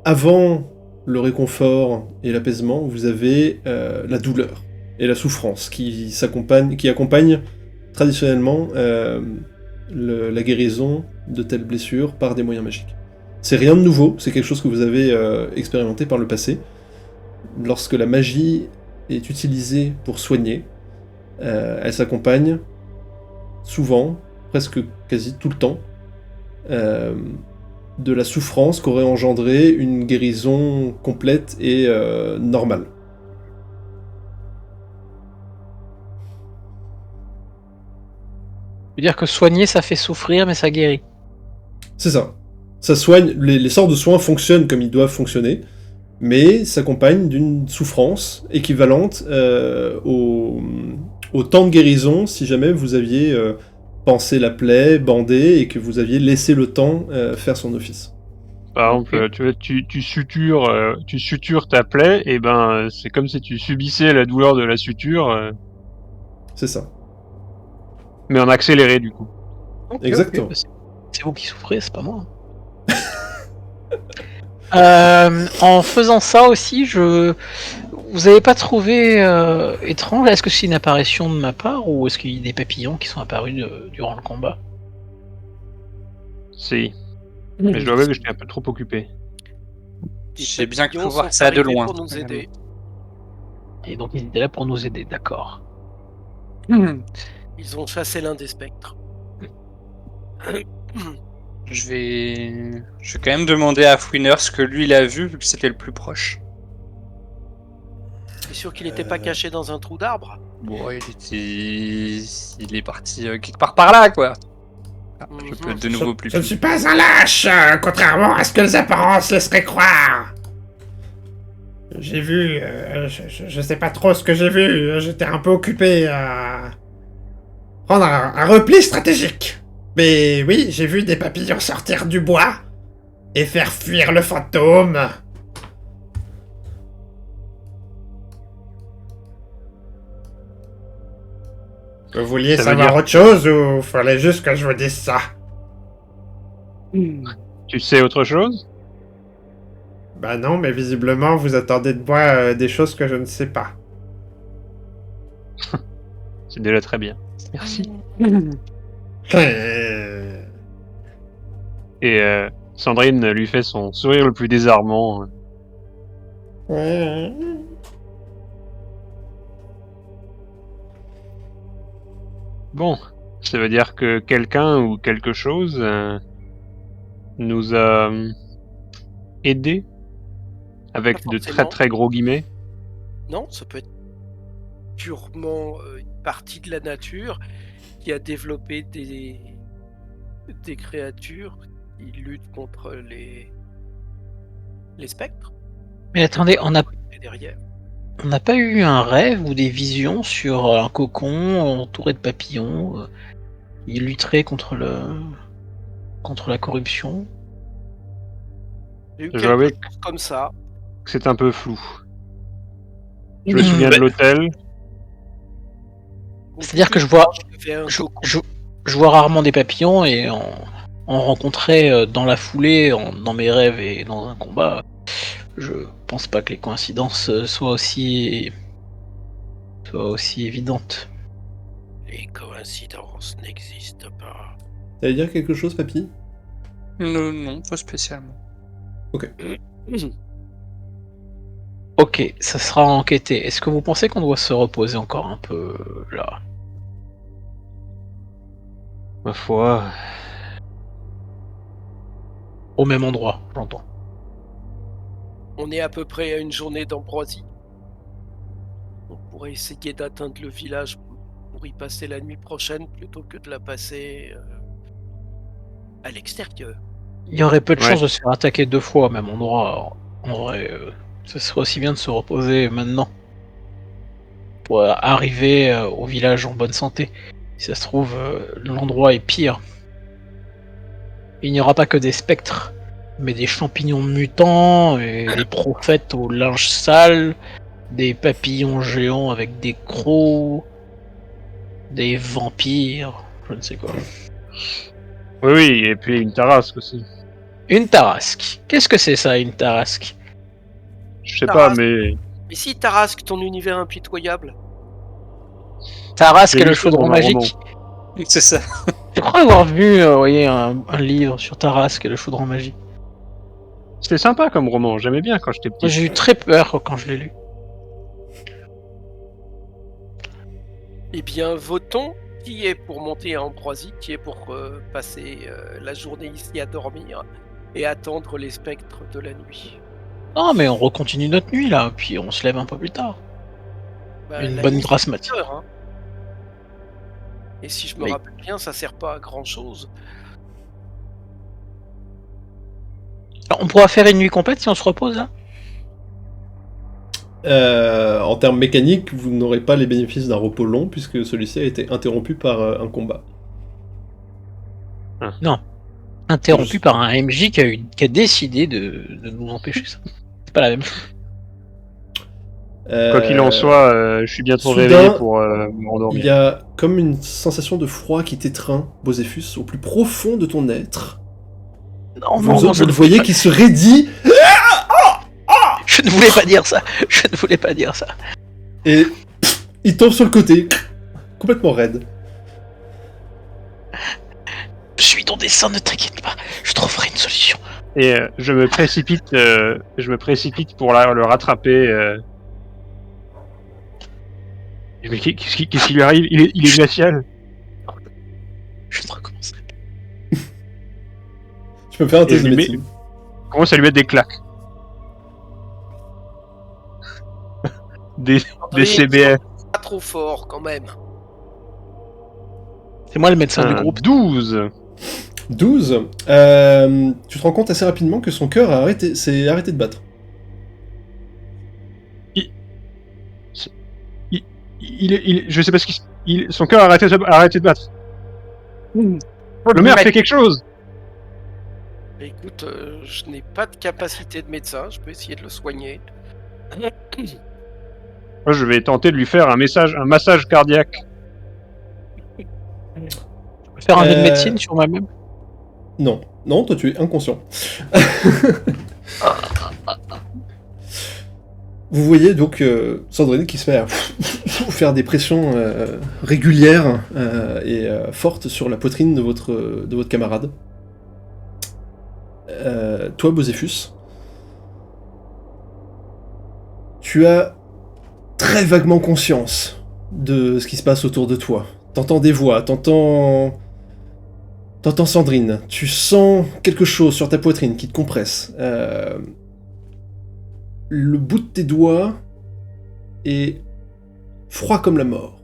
avant le réconfort et l'apaisement, vous avez la douleur et la souffrance qui accompagnent traditionnellement la guérison de telles blessures par des moyens magiques. C'est rien de nouveau, c'est quelque chose que vous avez expérimenté par le passé. Lorsque la magie est utilisée pour soigner, elle s'accompagne souvent, presque quasi tout le temps, de la souffrance qu'aurait engendré une guérison complète et normale. Je veux dire que soigner ça fait souffrir mais ça guérit. C'est ça. Ça soigne, les sorts de soins fonctionnent comme ils doivent fonctionner, mais s'accompagnent d'une souffrance équivalente au temps de guérison si jamais vous aviez pansé la plaie, bandé, et que vous aviez laissé le temps faire son office. Par exemple, tu sutures ta plaie, et ben c'est comme si tu subissais la douleur de la suture, C'est ça. mais en accéléré du coup. Exactement. Bah, c'est vous qui souffrez, c'est pas moi. En faisant ça aussi, vous avez pas trouvé étrange? Est-ce que c'est une apparition de ma part ou est-ce qu'il y a des papillons qui sont apparus durant le combat? Si. Mais je dois avouer que j'étais un peu trop occupé. J'ai bien cru Papillons voir sont ça de arrivés loin. pour nous aider. Et donc ils étaient là pour nous aider, d'accord. Ils ont chassé l'un des spectres. Je vais quand même demander à Fouiner ce que lui il a vu que c'était le plus proche. T'es sûr qu'il n'était pas caché dans un trou d'arbre? Bon, il est parti quelque part par là, quoi. Ah, je peux de nouveau plus. Je ne suis pas un lâche, contrairement à ce que les apparences laisseraient croire. J'ai vu, je sais pas trop ce que j'ai vu, j'étais un peu occupé à prendre un repli stratégique. Mais oui, j'ai vu des papillons sortir du bois et faire fuir le fantôme. Vous vouliez Ça veut savoir dire- autre chose ou fallait juste que je vous dise ça? Tu sais autre chose? Bah non, mais visiblement vous attendez de moi des choses que je ne sais pas. C'est déjà très bien. Merci. Et Sandrine lui fait son sourire le plus désarmant. Ouais. Bon, ça veut dire que quelqu'un ou quelque chose nous a aidés avec Pas de forcément. très très gros guillemets. Non, ça peut être purement une partie de la nature qui a développé des créatures qui luttent contre les spectres. Mais attendez, Et derrière. on n'a pas eu un rêve ou des visions sur un cocon entouré de papillons qui lutterait contre la corruption? J'ai eu Je quelque avais chose comme ça. que c'est un peu flou. Je me souviens de l'hôtel. C'est-à-dire que je vois Je... je vois rarement des papillons et en rencontrer dans la foulée, dans mes rêves et dans un combat, je pense pas que les coïncidences soient aussi évidentes. Les coïncidences n'existent pas. T'allais dire quelque chose, papy? Non, pas spécialement. Ok, ça sera enquêté. Est-ce que vous pensez qu'on doit se reposer encore un peu là? Ma foi, Au même endroit, j'entends. On est à peu près à une journée d'Ambroisie. On pourrait essayer d'atteindre le village pour y passer la nuit prochaine plutôt que de la passer à l'extérieur. Il y aurait peu de Ouais. chances de se faire attaquer 2 fois au même endroit. En vrai, ce serait aussi bien de se reposer maintenant. Pour arriver au village en bonne santé. Si ça se trouve, l'endroit est pire. Il n'y aura pas que des spectres, mais des champignons mutants, et des prophètes au linge sale, des papillons géants avec des crocs, des vampires, je ne sais quoi. oui, et puis une tarasque aussi. Une tarasque. Qu'est-ce que c'est ça, une tarasque? Je sais pas, Tarasque. mais Mais si Tarasque, ton univers impitoyable. Tarasque J'ai et le lu ça dans chaudron un magique. C'est ça. Je crois avoir vu un livre sur Tarasque et le chaudron magique. c'était sympa comme roman. J'aimais bien quand j'étais petit. J'ai eu très peur quand je l'ai lu. Eh bien, votons qui est pour monter à Ambroisie, qui est pour passer la journée ici à dormir et attendre les spectres de la nuit. Non, mais on recontinue notre nuit là, puis on se lève un peu plus tard. Bah, Une la bonne nuit, grasse c'est matinée. 8 heures, hein. Et si je me Oui. rappelle bien, ça sert pas à grand chose. Alors, on pourra faire une nuit complète si on se repose là. En termes mécaniques, vous n'aurez pas les bénéfices d'un repos long puisque celui-ci a été interrompu par un combat. Interrompu Juste. par un MJ qui a décidé de nous empêcher ça. C'est pas la même chose. Quoi qu'il en soit, je suis bientôt soudain, réveillé pour il m'endormir. y a comme une sensation de froid qui t'étreint, Boséphus, au plus profond de ton être. Non, Vous non, autres, je vous ne le voulais voyez pas. qui se raidit Je ne voulais pas dire ça. Je ne voulais pas dire ça. et il tombe sur le côté, complètement raide. Je suis ton dessin, ne t'inquiète pas. Je trouverai une solution. Et je me précipite pour le rattraper. Mais qu'est-ce qui lui arrive? Il est glacial. Je ne recommencerai pas. Tu peux me faire un Et test je de lui mets- médecine. Commence à lui mettre des claques. des André, CBF. Pas trop fort quand même. C'est moi le médecin du Un groupe. 12. 12. Tu te rends compte assez rapidement que son cœur s'est arrêté de battre. Je sais pas ce qu'il. Son cœur a arrêté de battre. Le maire fait quelque chose. Écoute, je n'ai pas de capacité de médecin, je peux essayer de le soigner. Moi, je vais tenter de lui faire un massage cardiaque. Je peux faire un jet de médecine sur moi-même. Non. Non, toi tu es inconscient. Vous voyez donc Sandrine qui se met à faire des pressions régulières et fortes sur la poitrine de votre camarade. Toi, Boséphus, tu as très vaguement conscience de ce qui se passe autour de toi. T'entends des voix, t'entends Sandrine, tu sens quelque chose sur ta poitrine qui te compresse. Le bout de tes doigts est froid comme la mort.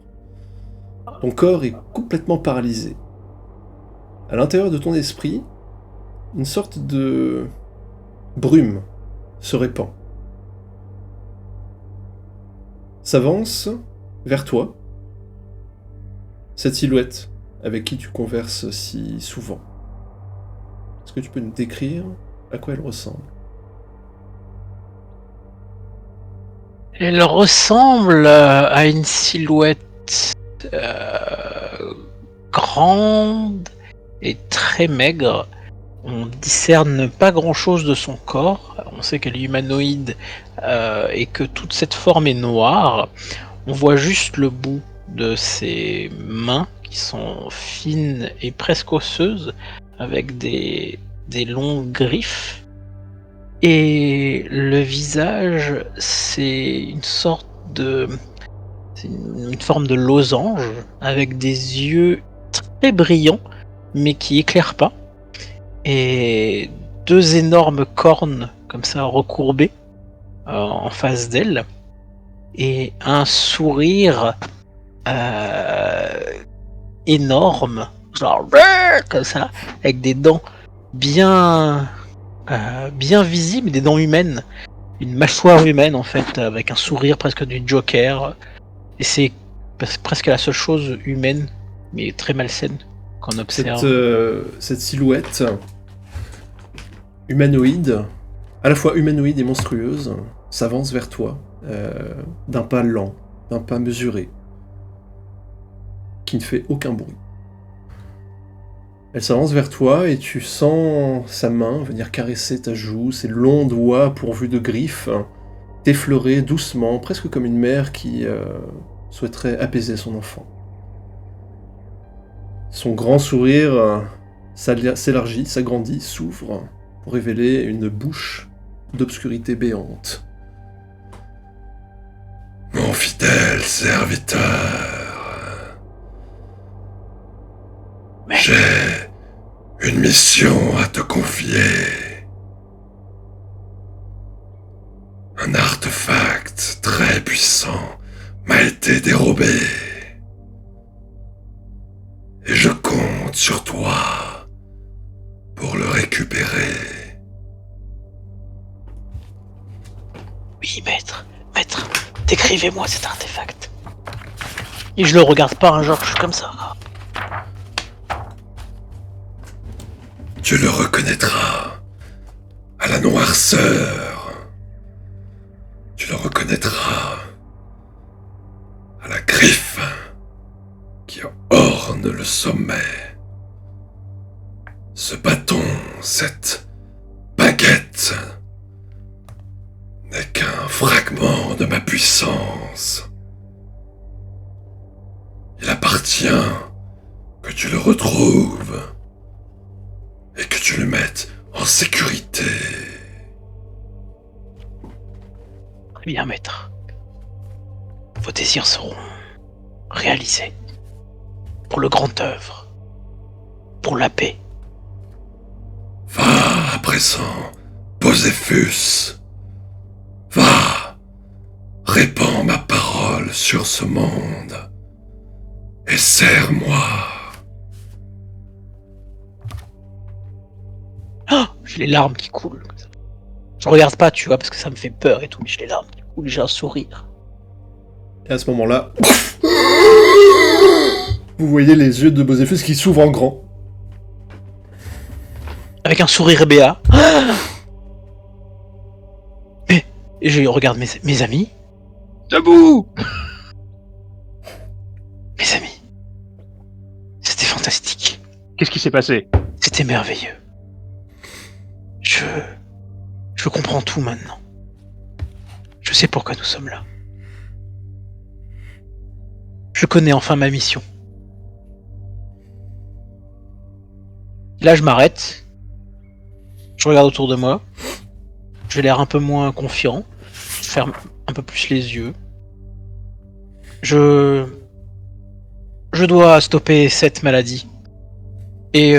Ton corps est complètement paralysé. À l'intérieur de ton esprit, une sorte de brume se répand. S'avance vers toi cette silhouette avec qui tu converses si souvent. Est-ce que tu peux nous décrire à quoi elle ressemble? Elle ressemble à une silhouette grande et très maigre. On discerne pas grand-chose de son corps. On sait qu'elle est humanoïde et que toute cette forme est noire. On voit juste le bout de ses mains qui sont fines et presque osseuses avec des longues griffes. Et le visage, c'est une sorte de... C'est une forme de losange avec des yeux très brillants mais qui éclairent pas. Et 2 énormes cornes comme ça recourbées en face d'elle. Et un sourire énorme, genre comme ça, avec des dents bien visibles, des dents humaines, une mâchoire humaine en fait, avec un sourire presque du Joker. Et c'est presque la seule chose humaine, mais très malsaine qu'on observe. Cette silhouette humanoïde, à la fois humanoïde et monstrueuse, s'avance vers toi d'un pas lent, d'un pas mesuré, qui ne fait aucun bruit. Elle s'avance vers toi et tu sens sa main venir caresser ta joue, ses longs doigts pourvus de griffes, t'effleurer doucement, presque comme une mère qui souhaiterait apaiser son enfant. Son grand sourire s'élargit, s'agrandit, s'ouvre pour révéler une bouche d'obscurité béante. Mon fidèle serviteur, j'ai une mission à te confier. Un artefact très puissant m'a été dérobé. Et je compte sur toi pour le récupérer. Oui, maître, décrivez-moi cet artefact. Et je le regarde pas, genre, je suis comme ça. Tu le reconnaîtras à la noirceur. Tu le reconnaîtras à la griffe qui orne le sommet. Ce bâton, cette baguette, n'est qu'un fragment de ma puissance. Il appartient que tu le retrouves et que tu le mettes en sécurité. Très bien, maître. Vos désirs seront réalisés. Pour le grand œuvre. Pour la paix. Va à présent, Boséphus. Va, répands ma parole sur ce monde et serre-moi. Oh, j'ai les larmes qui coulent. Je regarde pas, tu vois, parce que ça me fait peur et tout, mais j'ai les larmes qui coulent, j'ai un sourire. Et à ce moment-là, vous voyez les yeux de Boséphus qui s'ouvrent en grand. Avec un sourire béat. Et je regarde mes amis. Debout! Mes amis. C'était fantastique. Qu'est-ce qui s'est passé? C'était merveilleux. Je comprends tout maintenant. Je sais pourquoi nous sommes là. Je connais enfin ma mission. Là, je m'arrête. Je regarde autour de moi. J'ai l'air un peu moins confiant. Je ferme un peu plus les yeux. Je dois stopper cette maladie. Et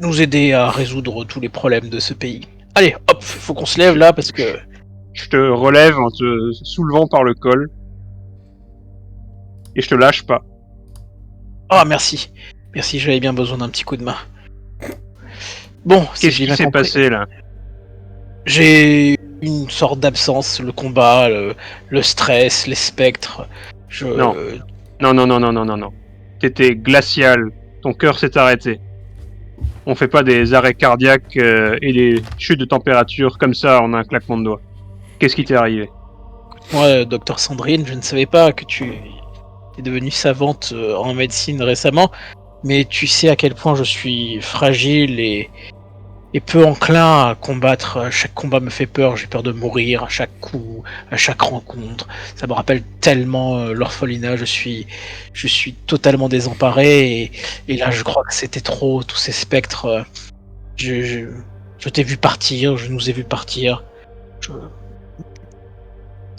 nous aider à résoudre tous les problèmes de ce pays. Allez, hop, faut qu'on se lève là parce que... Je te relève en te soulevant par le col. et je te lâche pas. Oh, merci. Merci, j'avais bien besoin d'un petit coup de main. Bon, si Qu'est-ce j'ai qui bien s'est compris, passé là? j'ai une sorte d'absence, le combat, le stress, les spectres. Non. Non. T'étais glacial. Ton cœur s'est arrêté. On fait pas des arrêts cardiaques et des chutes de température comme ça en un claquement de doigts. Qu'est-ce qui t'est arrivé? Moi, docteur Sandrine, je ne savais pas que tu es devenue savante en médecine récemment, mais tu sais à quel point je suis fragile et peu enclin à combattre. Chaque combat me fait peur, j'ai peur de mourir à chaque coup, à chaque rencontre. Ça me rappelle tellement l'orphelinat, je suis totalement désemparé et là je crois que c'était trop, tous ces spectres. Je t'ai vu partir, je nous ai vu partir.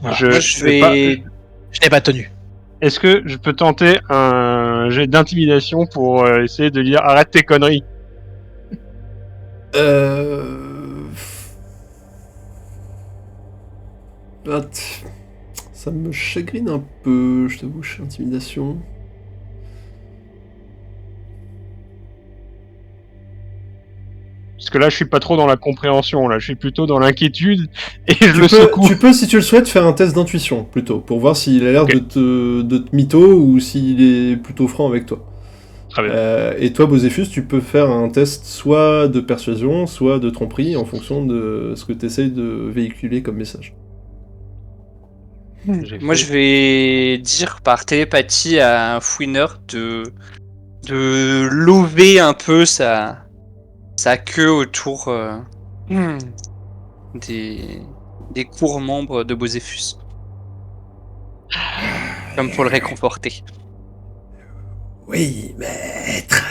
Voilà. Je Moi, sais pas. je n'ai pas tenu. Est-ce que je peux tenter un jet d'intimidation pour essayer de dire arrête tes conneries? Ah, ça me chagrine un peu, je t'avoue, je suis intimidation. Parce que là, je suis pas trop dans la compréhension, là, je suis plutôt dans l'inquiétude et je le secoue. Tu peux, si tu le souhaites, faire un test d'intuition, plutôt, pour voir s'il a l'air Ok. de te mytho ou s'il est plutôt franc avec toi. Très bien. Et toi, Boséphus, tu peux faire un test soit de persuasion, soit de tromperie, en fonction de ce que tu essayes de véhiculer comme message. Moi, je vais dire par télépathie à un fouineur de lever un peu sa queue autour des courts membres de Boséphus. Comme pour le réconforter. Oui, maître.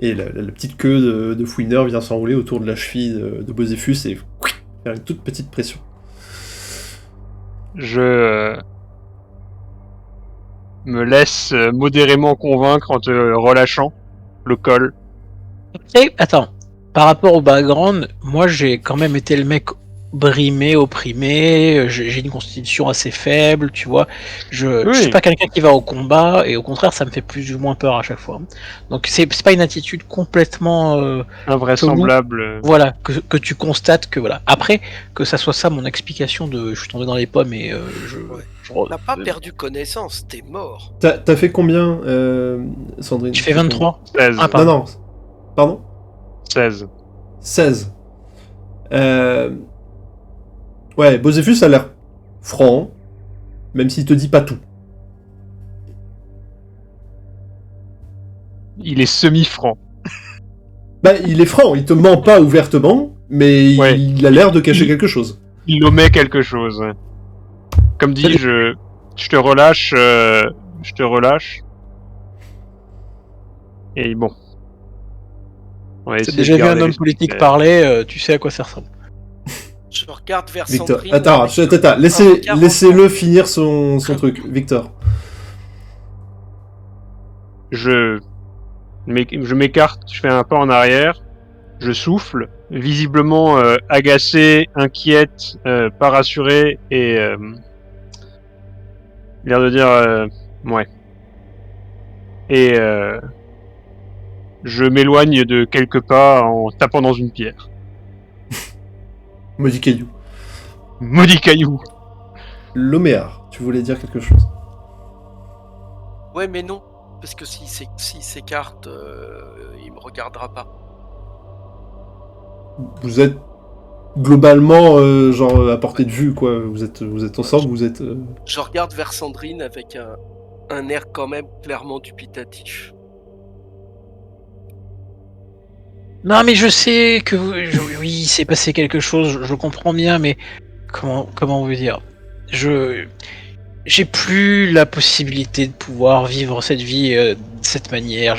Et la petite queue de fouineur vient s'enrouler autour de la cheville de Boséphus et faire une toute petite pression. Je me laisse modérément convaincre en te relâchant le col. Et attends, par rapport au background, moi j'ai quand même été le mec brimé, opprimé, j'ai une constitution assez faible, tu vois. Je suis pas quelqu'un qui va au combat, et au contraire, ça me fait plus ou moins peur à chaque fois. Donc c'est pas une attitude complètement Invraisemblable. voilà, que tu constates que voilà. Après, que ça soit ça mon explication de je suis tombé dans les pommes et On n'a pas perdu connaissance, t'es mort. T'as fait combien, Sandrine? Tu fais 23. 16. Ah, pardon. Non, pardon 16. 16. Ouais, Boséphus a l'air franc, même s'il te dit pas tout. Il est semi-franc. Bah, il est franc, il te ment pas ouvertement, mais Ouais. il a l'air de cacher quelque chose. Il omet quelque chose. Comme dit, je te relâche. Je te relâche. Et bon. On va T'as essayer déjà de vu un garder homme l'esprit politique clair. parler, tu sais à quoi ça ressemble. Je regarde vers Victor, Sandrine. attends, avec laissez-le finir son truc, Victor. Je m'écarte, je fais un pas en arrière, je souffle, visiblement agacé, inquiète, pas rassuré et l'air de dire ouais. Et je m'éloigne de quelques pas en tapant dans une pierre. Maudit caillou. Maudit caillou. Loméar, tu voulais dire quelque chose? Ouais, mais non. Parce que s'il s'écarte, il me regardera pas. Vous êtes globalement genre à portée de vue, quoi. Vous êtes ensemble, vous êtes... Je regarde vers Sandrine avec un air quand même clairement dubitatif. Non, mais je sais que oui, il s'est passé quelque chose, je comprends bien, mais comment vous dire, j'ai plus la possibilité de pouvoir vivre cette vie de cette manière.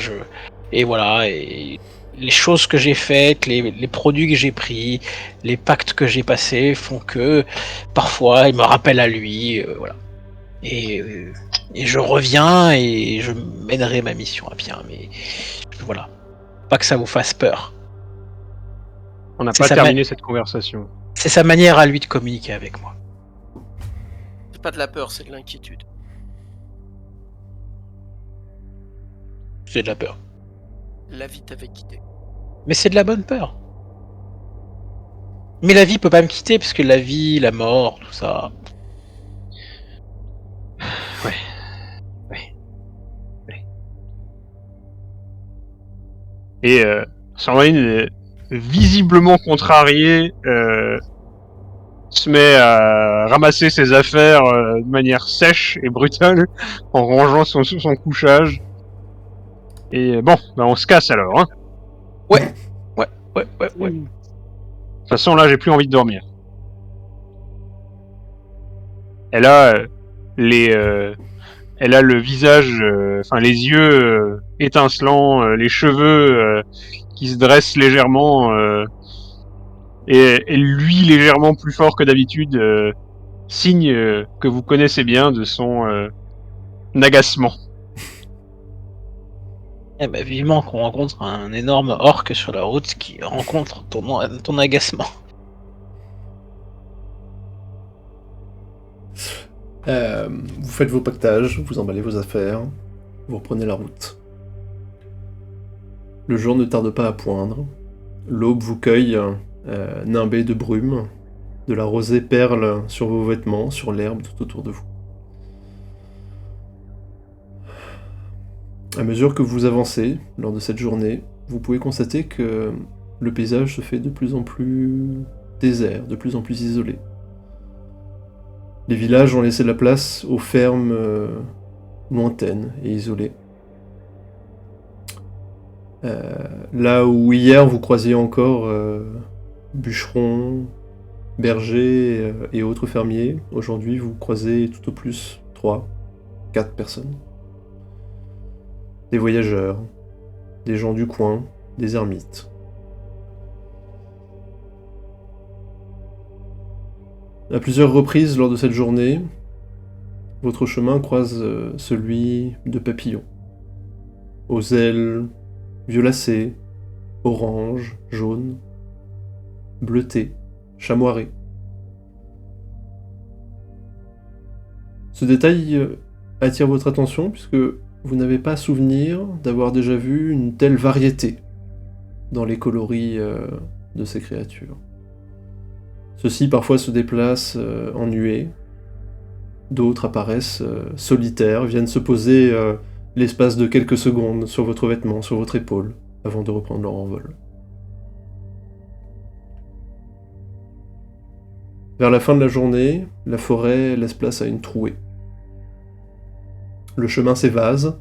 Et voilà, et les choses que j'ai faites, les produits que j'ai pris, les pactes que j'ai passés font que parfois il me rappelle à lui, voilà. Et je reviens et je mènerai ma mission à bien, mais voilà. Pas que ça vous fasse peur. On n'a C'est pas sa terminé cette conversation. C'est sa manière à lui de communiquer avec moi. C'est pas de la peur, c'est de l'inquiétude. C'est de la peur. La vie t'avait quitté. Mais c'est de la bonne peur. Mais la vie peut pas me quitter, parce que la vie, la mort, tout ça... Et Sandrine, visiblement contrariée, se met à ramasser ses affaires de manière sèche et brutale en rangeant son couchage. Et bon, bah on se casse alors. Hein. Ouais. De toute façon, là, j'ai plus envie de dormir. Elle a elle a le visage, enfin les yeux étincelants, les cheveux qui se dressent légèrement, et lui légèrement plus fort que d'habitude, signe que vous connaissez bien de son agacement. Eh ben, vivement qu'on rencontre un énorme orc sur la route qui rencontre ton agacement. Vous faites vos pactages, vous emballez vos affaires, vous reprenez la route. Le jour ne tarde pas à poindre. L'aube vous cueille, nimbé de brume. De la rosée perle sur vos vêtements, sur l'herbe tout autour de vous. À mesure que vous avancez lors de cette journée, vous pouvez constater que le paysage se fait de plus en plus désert, de plus en plus isolé. Les villages ont laissé la place aux fermes lointaines et isolées. Là où hier vous croisiez encore bûcherons, bergers et autres fermiers, aujourd'hui vous croisez tout au plus 3, 4 personnes. Des voyageurs, des gens du coin, des ermites. À plusieurs reprises lors de cette journée, votre chemin croise celui de papillons. Aux ailes violacées, orange, jaune, bleuté, chamoiré. Ce détail attire votre attention puisque vous n'avez pas souvenir d'avoir déjà vu une telle variété dans les coloris de ces créatures. Ceux-ci parfois se déplacent en nuée, d'autres apparaissent solitaires, viennent se poser l'espace de quelques secondes sur votre vêtement, sur votre épaule, avant de reprendre leur envol. Vers la fin de la journée, la forêt laisse place à une trouée. Le chemin s'évase,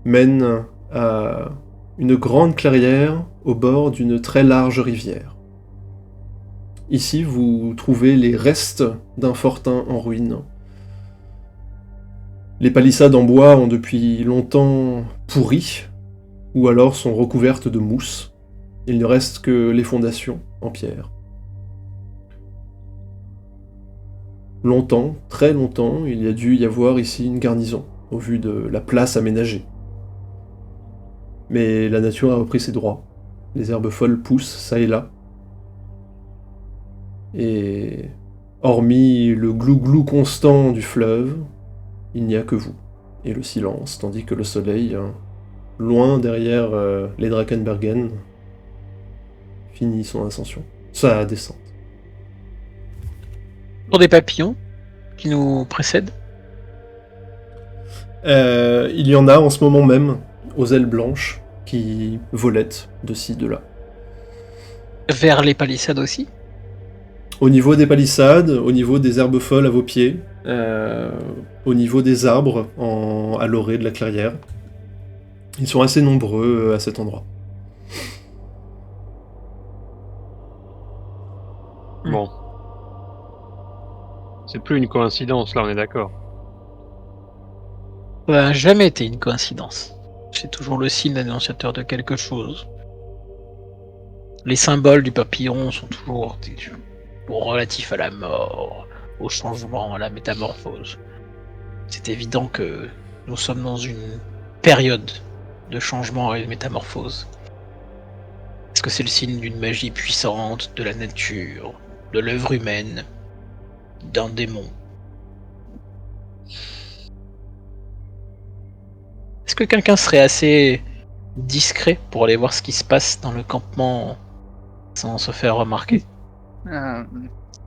mène à une grande clairière au bord d'une très large rivière. Ici, vous trouvez les restes d'un fortin en ruine. Les palissades en bois ont depuis longtemps pourri, ou alors sont recouvertes de mousse. Il ne reste que les fondations en pierre. Longtemps, très longtemps, il y a dû y avoir ici une garnison, au vu de la place aménagée. Mais la nature a repris ses droits. Les herbes folles poussent ça et là. Et hormis le glou-glou constant du fleuve, il n'y a que vous et le silence, tandis que le soleil, loin derrière les Drakenbergen, finit son ascension, sa descente. Pour des papillons qui nous précèdent. Il y en a en ce moment même, aux ailes blanches, qui volettent de ci, de là. Vers les palissades aussi. Au niveau des palissades, au niveau des herbes folles à vos pieds, au niveau des arbres à l'orée de la clairière. Ils sont assez nombreux à cet endroit. Bon. C'est plus une coïncidence, là, on est d'accord. Ça n'a jamais été une coïncidence. C'est toujours le signe annonciateur de quelque chose. Les symboles du papillon sont toujours relatifs à la mort, au changement, à la métamorphose. C'est évident que nous sommes dans une période de changement et de métamorphose. Est-ce que c'est le signe d'une magie puissante, de la nature, de l'œuvre humaine, d'un démon? Est-ce que quelqu'un serait assez discret pour aller voir ce qui se passe dans le campement sans se faire remarquer? Euh,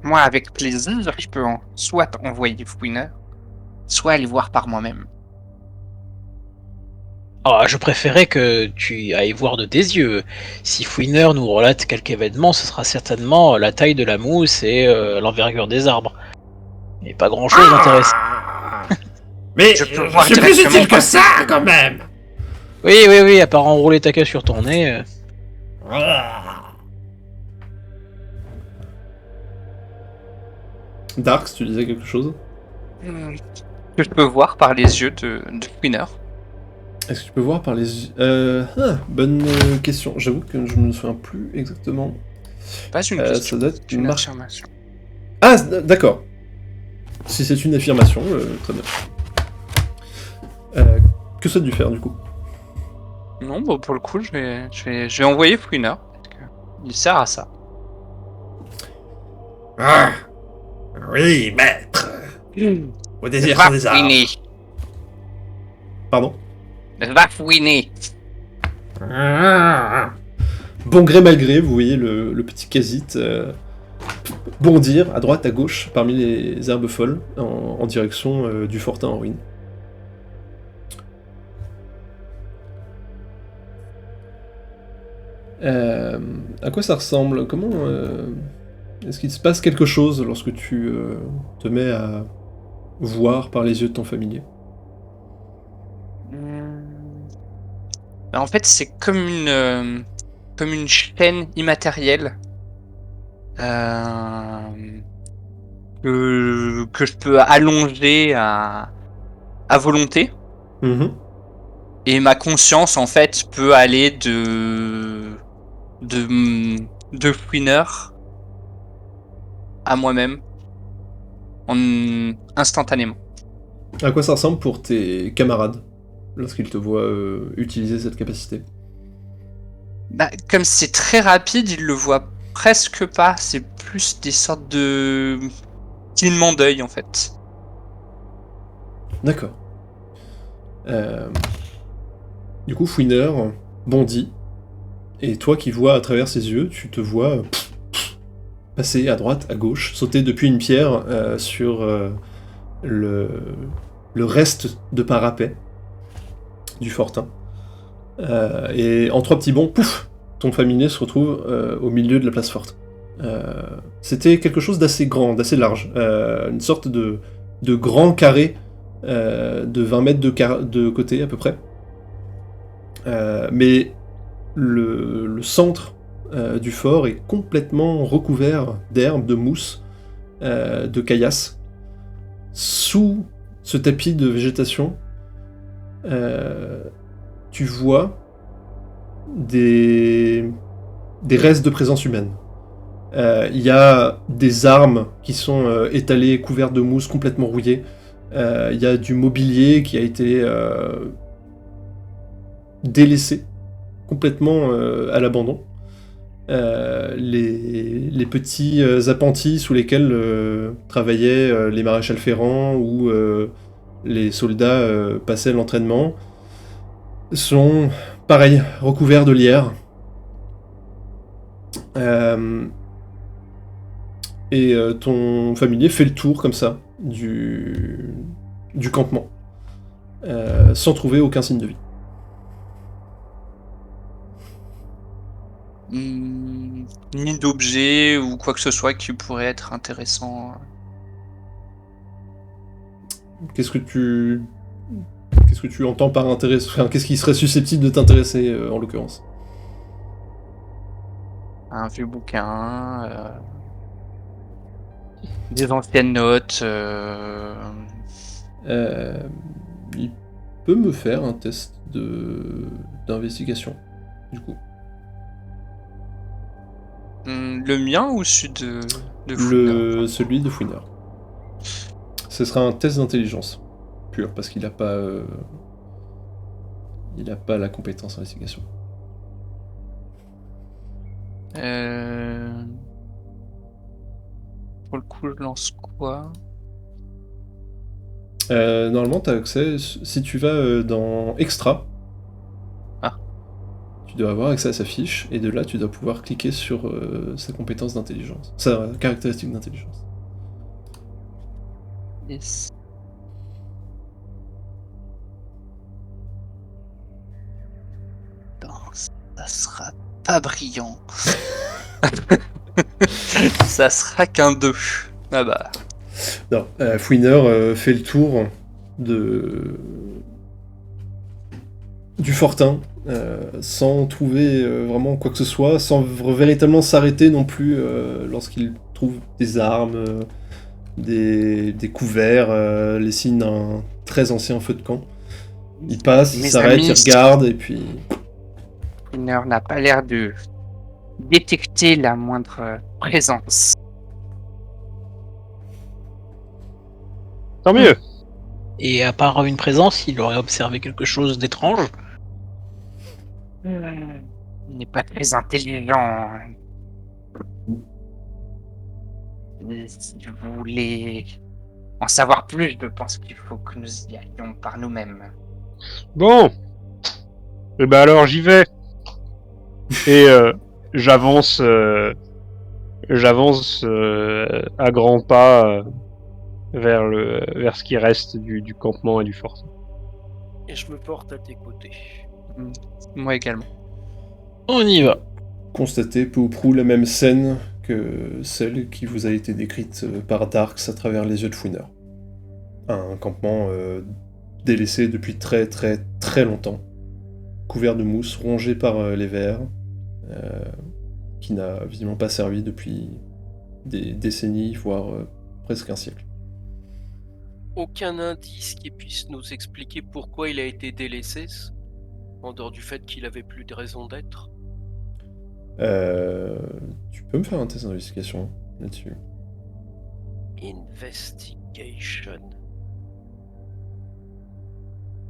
Moi, avec plaisir, je peux soit envoyer Fouiner, soit aller voir par moi-même. Ah, je préférais que tu ailles voir de tes yeux. Si Fouiner nous relate quelque événement, ce sera certainement la taille de la mousse et l'envergure des arbres. Et pas grand-chose d'intéressant. Ah Mais Je je, peux voir suis plus directement utile que par ça, tes yeux. quand même. Oui, à part enrouler ta queue sur ton nez. Ah. Darks, tu disais quelque chose? Que je peux voir par les yeux de Fouiner. Est-ce que tu peux voir par les yeux... bonne question. J'avoue que je me souviens plus exactement. Pas une Ça question, doit être c'est une marqué. affirmation. Ah, d'accord. Si c'est une affirmation, très bien. Que souhaites-tu faire, du coup? Non, bon, pour le coup, je vais envoyer Fouiner. Il sert à ça. Ah. Oui, maître. Au désir Va sans des arbres. fouiner. Pardon? Va fouiner. Ah. Bon gré mal gré, vous voyez le petit Kha'Zit bondir à droite, à gauche, parmi les herbes folles, en direction du fortin en ruine. À quoi ça ressemble? Comment est-ce qu'il se passe quelque chose lorsque tu te mets à voir par les yeux de ton familier? En fait, c'est comme une chaîne immatérielle que je peux allonger à volonté. Mhm. Et ma conscience, en fait, peut aller de Fouiner à moi-même instantanément. À quoi ça ressemble pour tes camarades lorsqu'ils te voient utiliser cette capacité? Bah, comme c'est très rapide, ils le voient presque pas. C'est plus des sortes de clignements d'œil, en fait. D'accord. Du coup, Fouiner bondit, et toi qui vois à travers ses yeux, tu te vois passer à droite, à gauche, sauter depuis une pierre sur le reste de parapet du fortin. Et en 3 petits bonds, pouf, ton familier se retrouve au milieu de la place forte. C'était quelque chose d'assez grand, d'assez large, une sorte de grand carré de 20 mètres de côté à peu près. Mais le centre du fort est complètement recouvert d'herbes, de mousse, de caillasses. Sous ce tapis de végétation, tu vois des restes de présence humaine. Il y a des armes qui sont étalées, couvertes de mousse, complètement rouillées. Il y a du mobilier qui a été délaissé, complètement à l'abandon. Les petits appentis sous lesquels travaillaient les maréchals ferrants ou les soldats passaient l'entraînement sont, pareil, recouverts de lierre. Et ton familier fait le tour comme ça du campement sans trouver aucun signe de vie. Ni d'objet ou quoi que ce soit qui pourrait être intéressant. Qu'est-ce que tu entends par intérêt? Enfin, qu'est-ce qui serait susceptible de t'intéresser en l'occurrence? Un vieux bouquin, des anciennes notes. Il peut me faire un test d'investigation, du coup. Le mien ou celui de Fouiner? Celui de Fouiner. Ce sera un test d'intelligence pur, parce qu'il n'a pas, la compétence d'investigation. Pour le coup, je lance quoi? Normalement, tu as accès, si tu vas dans Extra, tu dois avoir accès à sa fiche, et de là, tu dois pouvoir cliquer sur sa compétence d'intelligence, sa caractéristique d'intelligence. Yes. Non, ça sera pas brillant. Ça sera qu'un 2. Ah bah. Non, Fouineur fait le tour du fortin, sans trouver vraiment quoi que ce soit, sans véritablement s'arrêter non plus lorsqu'il trouve des armes, des couverts, les signes d'un très ancien feu de camp. Il passe, il Mes s'arrête, amis, il regarde, et puis... Winner n'a pas l'air de détecter la moindre présence. Tant mieux. Et à part une présence, il aurait observé quelque chose d'étrange. Il n'est pas très intelligent. Si vous voulez en savoir plus, je pense qu'il faut que nous y allions par nous-mêmes. Bon. Et ben alors j'y vais. Et j'avance à grands pas vers ce qui reste du campement et du fort. Et je me porte à tes côtés. Moi également. On y va. Constatez peu ou prou la même scène que celle qui vous a été décrite par Darks à travers les yeux de Fouineur. Un campement délaissé depuis très très très longtemps, couvert de mousse, rongé par les vers, qui n'a visiblement pas servi depuis des décennies, voire presque un siècle. Aucun indice qui puisse nous expliquer pourquoi il a été délaissé, en dehors du fait qu'il avait plus de raison d'être. Tu peux me faire un test d'investigation là-dessus? Investigation.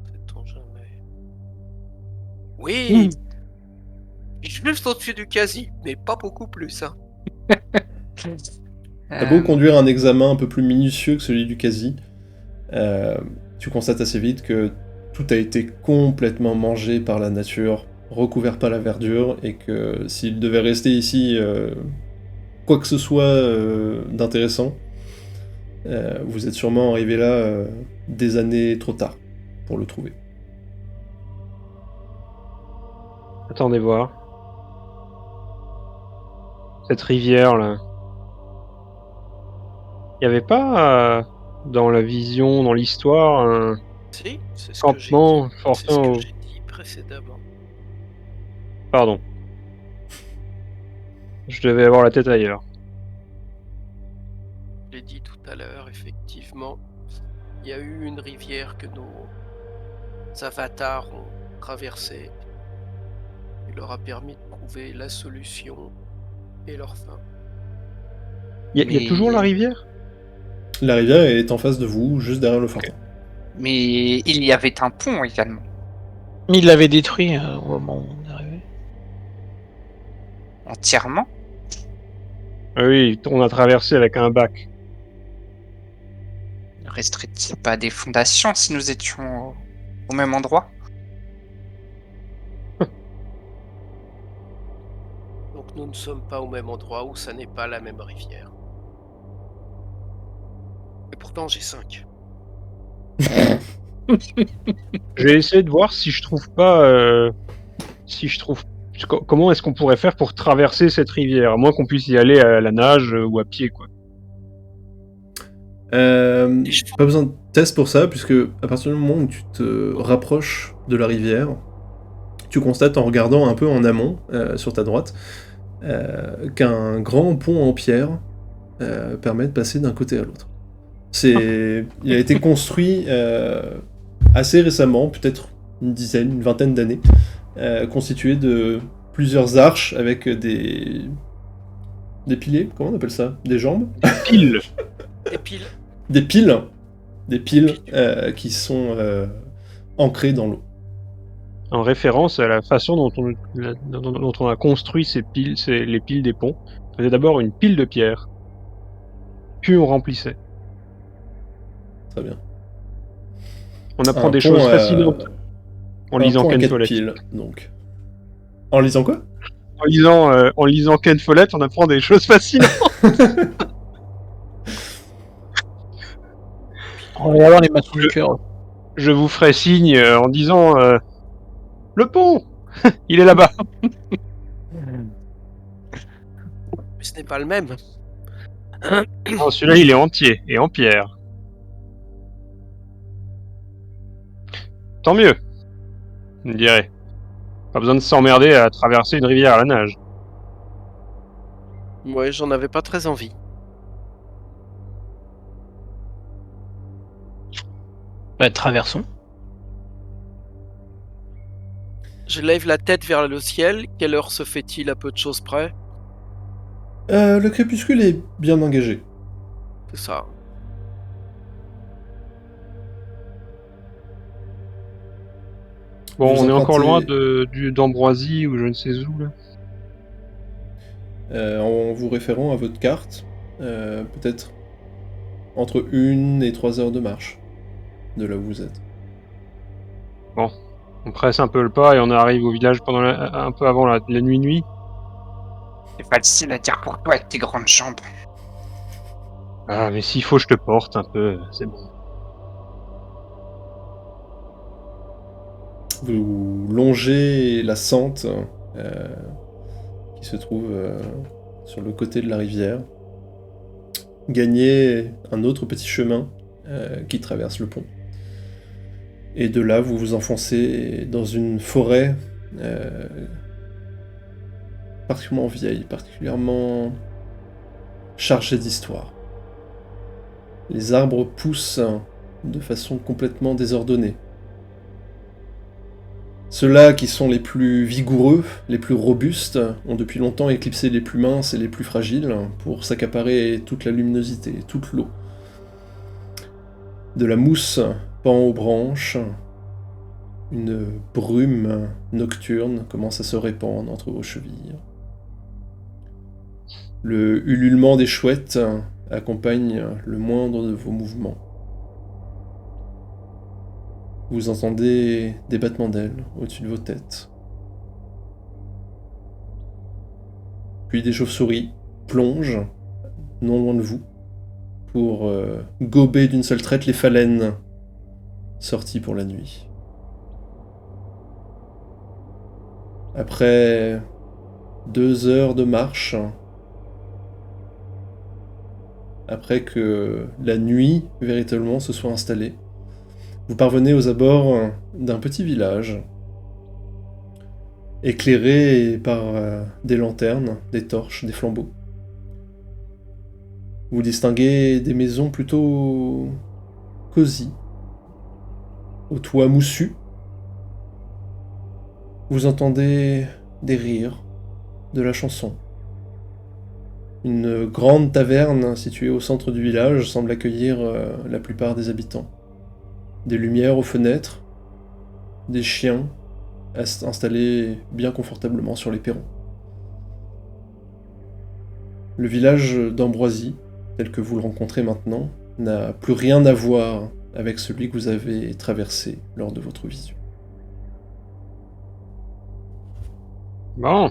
Sait-on jamais. Oui. Juste au-dessus du quasi, mais pas beaucoup plus, hein. T'as beau conduire un examen un peu plus minutieux que celui du quasi, tu constates assez vite que tout a été complètement mangé par la nature, recouvert par la verdure, et que s'il devait rester ici quoi que ce soit d'intéressant, vous êtes sûrement arrivé là des années trop tard pour le trouver. Attendez voir. Cette rivière là. Il n'y avait pas dans la vision, dans l'histoire, un Si, c'est ce que j'ai campement dit. C'est ce fortin que au... j'ai dit précédemment. Pardon. Je devais avoir la tête ailleurs. Je l'ai dit tout à l'heure, effectivement. Il y a eu une rivière que nos avatars ont traversée. Il leur a permis de trouver la solution et leur fin. Il y a toujours la rivière? La rivière est en face de vous, juste derrière le fortin. Mais il y avait un pont également. Il l'avait détruit au moment où on est arrivé. Entièrement. Ah oui, on a traversé avec un bac. Ne resterait-il pas des fondations si nous étions au même endroit? Donc nous ne sommes pas au même endroit où ça n'est pas la même rivière. Et pourtant j'ai 5. J'ai essayé de voir si je trouve pas... Comment est-ce qu'on pourrait faire pour traverser cette rivière? À moins qu'on puisse y aller à la nage ou à pied, quoi. Pas besoin de test pour ça, puisque à partir du moment où tu te rapproches de la rivière, tu constates en regardant un peu en amont, sur ta droite, qu'un grand pont en pierre permet de passer d'un côté à l'autre. Il a été construit assez récemment, peut-être une vingtaine d'années, constitué de plusieurs arches avec des piliers, comment on appelle ça? Des jambes? Pile. Des piles. Des piles qui sont ancrées dans l'eau. En référence à la façon dont on a construit ces piles, les piles des ponts. On faisait d'abord une pile de pierre, puis on remplissait. Très bien. On apprend Un des pont choses à- fascinantes en un lisant pont à Ken 4 Follett. piles, donc. En lisant quoi? En lisant Ken Follett, on apprend des choses fascinantes. On va avoir les maçons du cœur. Je vous ferai signe en disant le pont, il est là-bas. Mais ce n'est pas le même. Oh, celui-là, il est entier et en pierre. Tant mieux, je dirais. Pas besoin de s'emmerder à traverser une rivière à la nage. Ouais, j'en avais pas très envie. Bah, traversons. Je lève la tête vers le ciel. Quelle heure se fait-il à peu de choses près? Le crépuscule est bien engagé. C'est ça. Bon, Vous on est encore loin empruntez- d'Ambroisie ou je ne sais où, là. En vous référant à votre carte, peut-être entre 1 et 3 heures de marche de là où vous êtes. On presse un peu le pas et on arrive au village un peu avant la nuit. C'est facile à dire pour toi avec tes grandes jambes. Ah, mais s'il faut, je te porte un peu, c'est bon. Vous longez la Sente qui se trouve sur le côté de la rivière. Gagnez un autre petit chemin qui traverse le pont. Et de là, vous vous enfoncez dans une forêt particulièrement vieille, particulièrement chargée d'histoire. Les arbres poussent de façon complètement désordonnée. Ceux-là qui sont les plus vigoureux, les plus robustes, ont depuis longtemps éclipsé les plus minces et les plus fragiles pour s'accaparer toute la luminosité, toute l'eau. De la mousse pend aux branches, une brume nocturne commence à se répandre entre vos chevilles. Le ululement des chouettes accompagne le moindre de vos mouvements. Vous entendez des battements d'ailes au-dessus de vos têtes. Puis des chauves-souris plongent non loin de vous pour gober d'une seule traite les phalènes sorties pour la nuit. Après 2 heures de marche, après que la nuit véritablement se soit installée, vous parvenez aux abords d'un petit village, éclairé par des lanternes, des torches, des flambeaux. Vous distinguez des maisons plutôt cosy, au toit moussu. Vous entendez des rires, de la chanson. Une grande taverne située au centre du village semble accueillir la plupart des habitants. Des lumières aux fenêtres, des chiens installés bien confortablement sur les perrons. Le village d'Ambroisie, tel que vous le rencontrez maintenant, n'a plus rien à voir avec celui que vous avez traversé lors de votre vision. Bon.